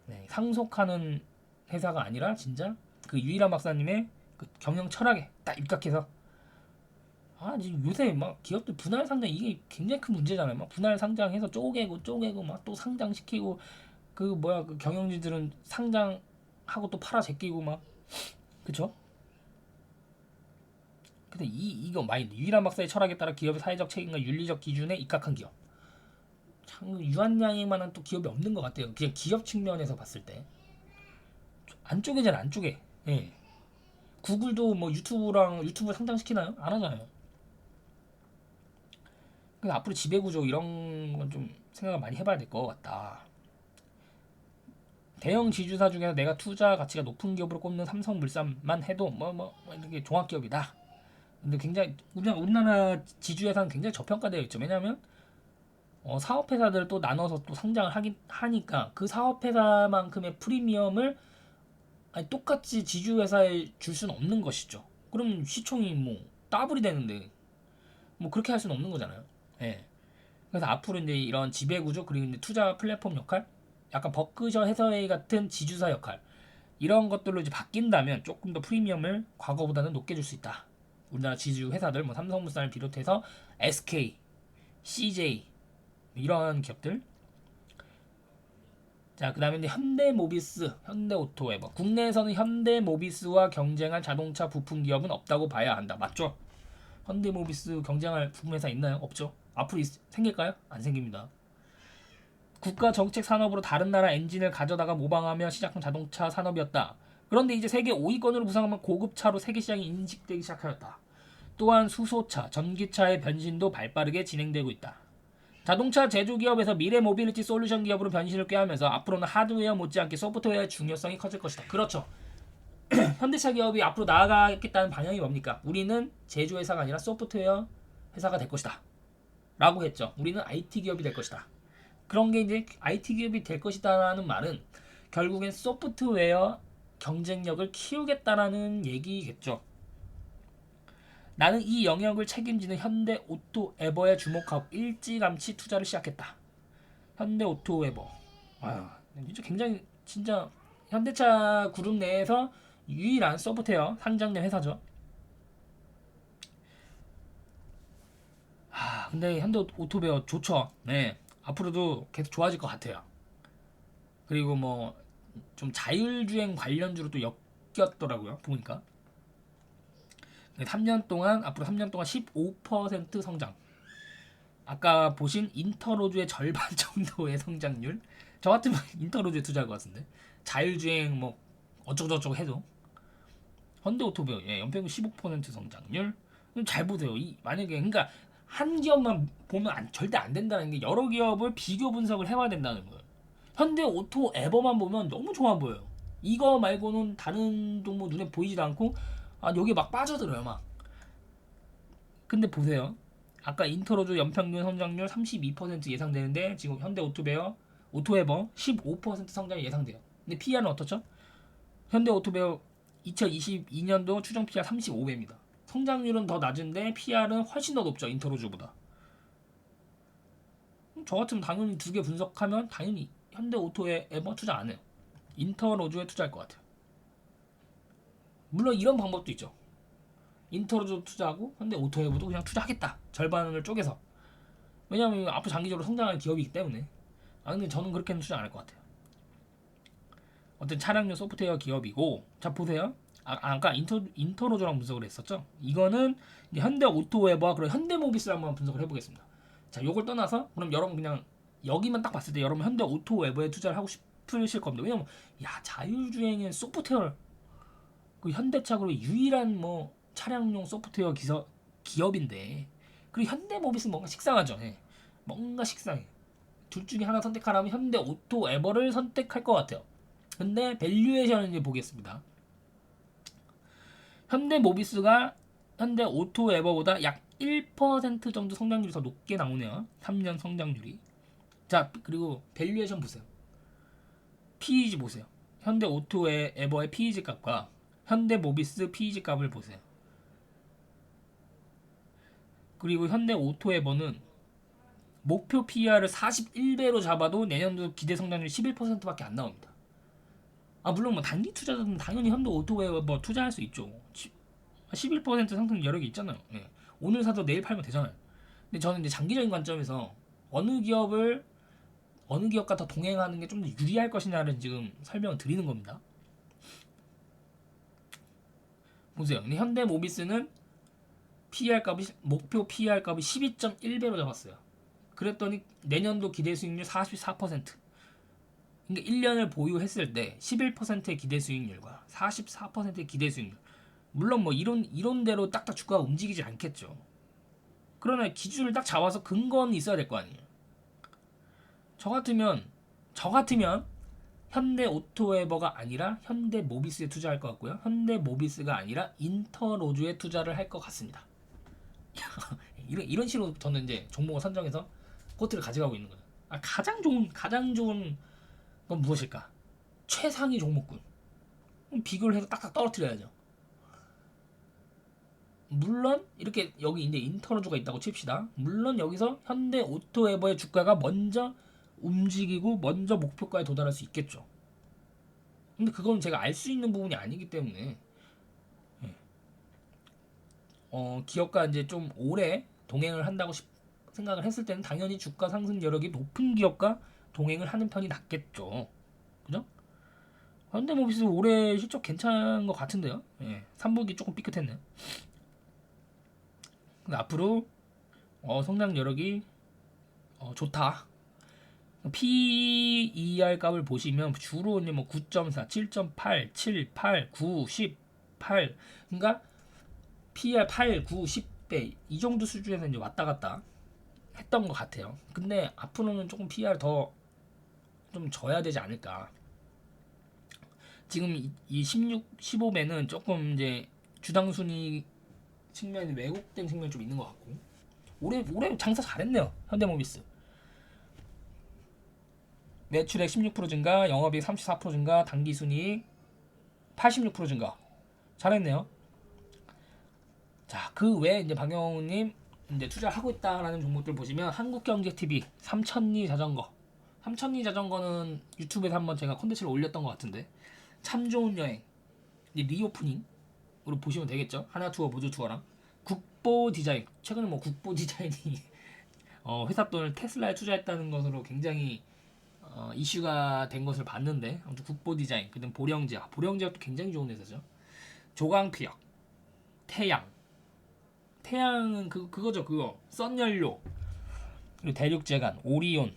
네, 상속하는 회사가 아니라 진짜 그 유일한 박사님의 그 경영 철학에 딱 입각해서 지금 요새 막 기업들 분할 상장 이게 굉장히 큰 문제잖아요. 막 분할 상장해서 쪼개고 막 또 상장시키고 그 경영진들은 상장하고 또 팔아 제끼고 막 그쵸? 근데 이거 마인드 유일한 박사의 철학에 따라 기업의 사회적 책임과 윤리적 기준에 입각한 기업. 참 유한양행만한 또 기업이 없는 것 같아요. 그냥 기업 측면에서 봤을 때 안 쪼개잖아 안 쪼개. 예. 구글도 뭐 유튜브 상장시키나요? 안 하잖아요. 그래서 앞으로 지배구조 이런 건 좀 생각을 많이 해봐야 될 것 같다. 대형 지주사 중에서 내가 투자 가치가 높은 기업으로 꼽는 삼성물산만 해도 이렇게 종합기업이다. 근데 굉장히 우리나라 지주회사는 굉장히 저평가되어 있죠. 왜냐하면 사업회사들을 또 나눠서 또 상장을 하니까 그 사업회사만큼의 프리미엄을 똑같이 지주회사에 줄 수는 없는 것이죠. 그럼 시총이 뭐 더블이 되는데 뭐 그렇게 할 수는 없는 거잖아요. 예. 그래서 앞으로 이제 이런 지배구조 그리고 이제 투자 플랫폼 역할, 약간 버크셔 해서웨이 같은 지주사 역할 이런 것들로 이제 바뀐다면 조금 더 프리미엄을 과거보다는 높게 줄 수 있다. 우리나라 지주 회사들 뭐 삼성물산을 비롯해서 SK, CJ 이런 기업들. 자, 그다음에 이제 현대모비스, 현대오토웨버. 국내에서는 현대모비스와 경쟁할 자동차 부품 기업은 없다고 봐야 한다. 맞죠? 현대모비스 경쟁할 부품 회사 있나요? 없죠. 앞으로 생길까요? 안 생깁니다. 국가 정책 산업으로 다른 나라 엔진을 가져다가 모방하며 시작한 자동차 산업이었다. 그런데 이제 세계 5위권으로 부상하면 고급차로 세계 시장이 인식되기 시작하였다. 또한 수소차, 전기차의 변신도 발빠르게 진행되고 있다. 자동차 제조기업에서 미래 모빌리티 솔루션 기업으로 변신을 꾀하면서 앞으로는 하드웨어 못지않게 소프트웨어의 중요성이 커질 것이다. 그렇죠. 현대차 기업이 앞으로 나아가겠다는 방향이 뭡니까? 우리는 제조회사가 아니라 소프트웨어 회사가 될 것이다. 라고 했죠. 우리는 IT 기업이 될 것이다. 그런 게 이제 IT 기업이 될 것이다라는 말은 결국엔 소프트웨어 경쟁력을 키우겠다라는 얘기겠죠. 나는 이 영역을 책임지는 현대 오토에버에 주목하고 일찌감치 투자를 시작했다. 현대 오토에버. 진짜 현대차 그룹 내에서 유일한 소프트웨어 상장된 회사죠. 근데 현대 오토웨어 좋죠. 네. 앞으로도 계속 좋아질 것 같아요. 그리고 뭐 좀 자율주행 관련주로 또 엮였더라고요. 보니까. 3년 동안 앞으로 3년 동안 15% 성장. 아까 보신 인터로즈의 절반 정도의 성장률. 저 같으면 인터로즈에 투자할 것 같은데. 자율주행 뭐 어쩌고저쩌고 해도 현대오토웨어 연평균 15% 성장률. 잘 보세요. 만약에 그러니까 한 기업만 보면 절대 안 된다는 게 여러 기업을 비교 분석을 해봐야 된다는 거예요. 현대오토에버만 보면 너무 좋아 보여요. 이거 말고는 다른 동뭐 눈에 보이지도 않고 여기 막 빠져들어요 막. 근데 보세요. 아까 인터로즈 연평균 성장률 32% 예상되는데 지금 오토에버 15% 성장이 예상돼요. 근데 PR은 어떻죠? 현대오토웨어 2022년도 추정 PR 35배입니다. 성장률은 더 낮은데 PR은 훨씬 더 높죠. 인터로즈보다. 저 같으면 당연히 두 개 분석하면 당연히 현대오토에버 투자 안 해요. 인터로즈에 투자할 것 같아요. 물론 이런 방법도 있죠. 인터로즈 투자하고 현대 오토웨버도 그냥 투자하겠다. 절반을 쪼개서. 왜냐하면 앞으로 장기적으로 성장할 기업이기 때문에. 근데 저는 그렇게는 투자 안 할 것 같아요. 어떤 차량용 소프트웨어 기업이고, 자 보세요. 아까 인터로즈랑 분석을 했었죠. 이거는 이제 현대 오토웨버와 그리고 현대모비스를 한번 분석을 해보겠습니다. 자, 요걸 떠나서 그럼 여러분 그냥 여기만 딱 봤을 때 여러분 현대 오토웨버에 투자를 하고 싶으실 겁니다. 왜냐면 자율주행의 소프트웨어 그 현대차 그리고 유일한 뭐 차량용 소프트웨어 기업인데 그리고 현대모비스 뭔가 식상하죠. 예. 뭔가 식상해. 둘 중에 하나 선택하라면 현대 오토웨버를 선택할 것 같아요. 근데 밸류에이션을 이제 보겠습니다. 현대모비스가 현대 오토에버보다 약 1% 정도 성장률이 더 높게 나오네요. 3년 성장률이. 자, 그리고 밸류에이션 보세요. PEG 보세요. 현대 오토에버의 PEG 값과 현대모비스 PEG 값을 보세요. 그리고 현대 오토에버는 목표 PER을 41배로 잡아도 내년도 기대 성장률이 11%밖에 안 나옵니다. 물론 뭐 단기 투자자는 당연히 현대 오토웨버 투자할 수 있죠. 11% 상승 여력이 있잖아요. 예. 오늘 사도 내일 팔면 되잖아요. 근데 저는 이제 장기적인 관점에서 어느 기업과 더 동행하는 게 좀 더 유리할 것이냐를 지금 설명을 드리는 겁니다. 보세요. 근데 현대모비스는 목표 PER 값이 12.1배로 잡았어요. 그랬더니 내년도 기대 수익률 44%. 그러니까 1년을 보유했을 때 11%의 기대 수익률과 44%의 기대 수익률. 물론 뭐 이론대로 딱딱 주가가 움직이지 않겠죠. 그러나 기준을 딱 잡아서 근거는 있어야 될 거 아니에요. 저 같으면 현대 오토웨버가 아니라 현대 모비스에 투자할 것 같고요. 현대 모비스가 아니라 인터로즈에 투자를 할 것 같습니다. 이런 식으로 저는 이제 종목을 선정해서 포트를 가져가고 있는 거예요. 가장 좋은 건 무엇일까? 최상위 종목군. 비교를 해서 딱딱 떨어뜨려야죠. 물론 이렇게 여기 이제 인터로즈가 있다고 칩시다. 물론 여기서 현대 오토웨버의 주가가 먼저 움직이고 먼저 목표가에 도달할 수 있겠죠. 근데 그건 제가 알 수 있는 부분이 아니기 때문에 기업과 이제 좀 오래 동행을 한다고 생각을 했을 때는 당연히 주가 상승 여력이 높은 기업과 동행을 하는 편이 낫겠죠. 그죠? 현대모비스 올해 실적 괜찮은 것 같은데요. 3분기 조금 삐끗했네. 근데 앞으로 성장 여력이 좋다. PER 값을 보시면 주로 이제 뭐 9.4, 7.8, 7, 8, 9, 10, 8. 그러니까 PER 8, 9, 10배 이 정도 수준에서 이제 왔다 갔다 했던 것 같아요. 근데 앞으로는 조금 PER 더 좀 져야 되지 않을까. 지금 이 16, 15배는 조금 이제 주당 순위 측면이 왜곡된 측면이 좀 있는 것 같고 올해 장사 잘했네요. 현대모비스 매출액 16% 증가, 영업이익 34% 증가, 당기순이익 86% 증가. 잘했네요. 자, 그 외에 이제 박영우님 이제 투자하고 있다라는 종목들 보시면 한국경제TV, 삼천리 자전거. 삼천리 자전거는 유튜브에서 한번 제가 콘텐츠를 올렸던 것 같은데 참 좋은 여행, 이제 리오프닝으로 보시면 되겠죠. 하나 투어, 모두 투어랑 국보 디자인. 최근에 뭐 국보 디자인이 회사 돈을 테슬라에 투자했다는 것으로 굉장히 이슈가 된 것을 봤는데 아무튼 국보 디자인, 그다음 보령제약도 굉장히 좋은 회사죠. 조광피역, 태양은 그거죠. 그거 썬연료, 그리고 대륙제간, 오리온,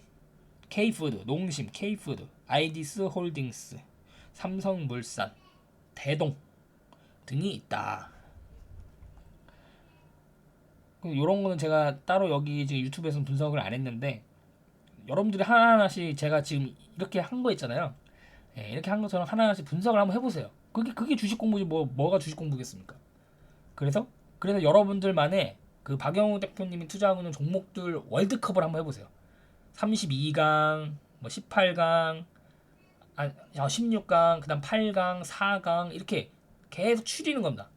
K푸드, 농심, K푸드, 아이디스 홀딩스, 삼성물산, 대동 등이 있다. 이런 거는 제가 따로 여기 지금 유튜브에서 분석을 안 했는데 여러분들이 하나하나씩 제가 지금 이렇게 한 거 있잖아요. 이렇게 한 것처럼 하나하나씩 분석을 한번 해보세요. 그게 주식 공부지 뭐가 주식 공부겠습니까? 그래서 여러분들만의 그 박영우 대표님이 투자하고 있는 종목들 월드컵을 한번 해보세요. 32강, 뭐 18강, 16강, 그다음 8강, 4강 이렇게 계속 추리는 겁니다.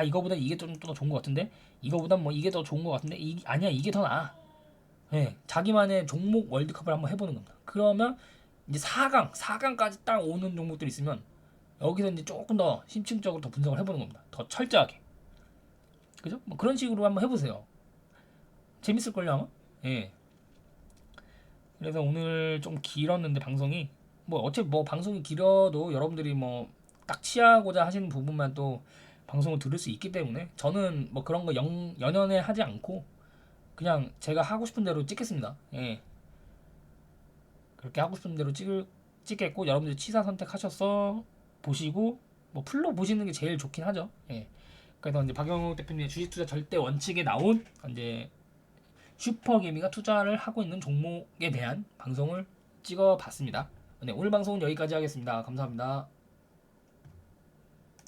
이거보다 이게 좀 더 좋은 것 같은데, 이거보다 뭐 이게 더 좋은 것 같은데, 아니야 이게 더 나아. 자기만의 종목 월드컵을 한번 해보는 겁니다. 그러면 이제 4강까지 딱 오는 종목들이 있으면 여기서 이제 조금 더 심층적으로 더 분석을 해보는 겁니다. 더 철저하게. 그죠? 뭐 그런 식으로 한번 해보세요. 재밌을걸요 아마? 예. 그래서 오늘 좀 길었는데 방송이 뭐 어차피 뭐 방송이 길어도 여러분들이 뭐 딱 취하고자 하시는 부분만 또 방송을 들을 수 있기 때문에 저는 뭐 그런 거 연연해 하지 않고 그냥 제가 하고 싶은 대로 찍겠습니다. 예. 그렇게 하고 싶은 대로 찍겠고 여러분들이 취사 선택하셔서 보시고 뭐 풀로 보시는 게 제일 좋긴 하죠. 예. 그래서 이제 박영욱 대표님의 주식 투자 절대 원칙에 나온 이제 슈퍼개미가 투자를 하고 있는 종목에 대한 방송을 찍어봤습니다. 네, 오늘 방송은 여기까지 하겠습니다. 감사합니다.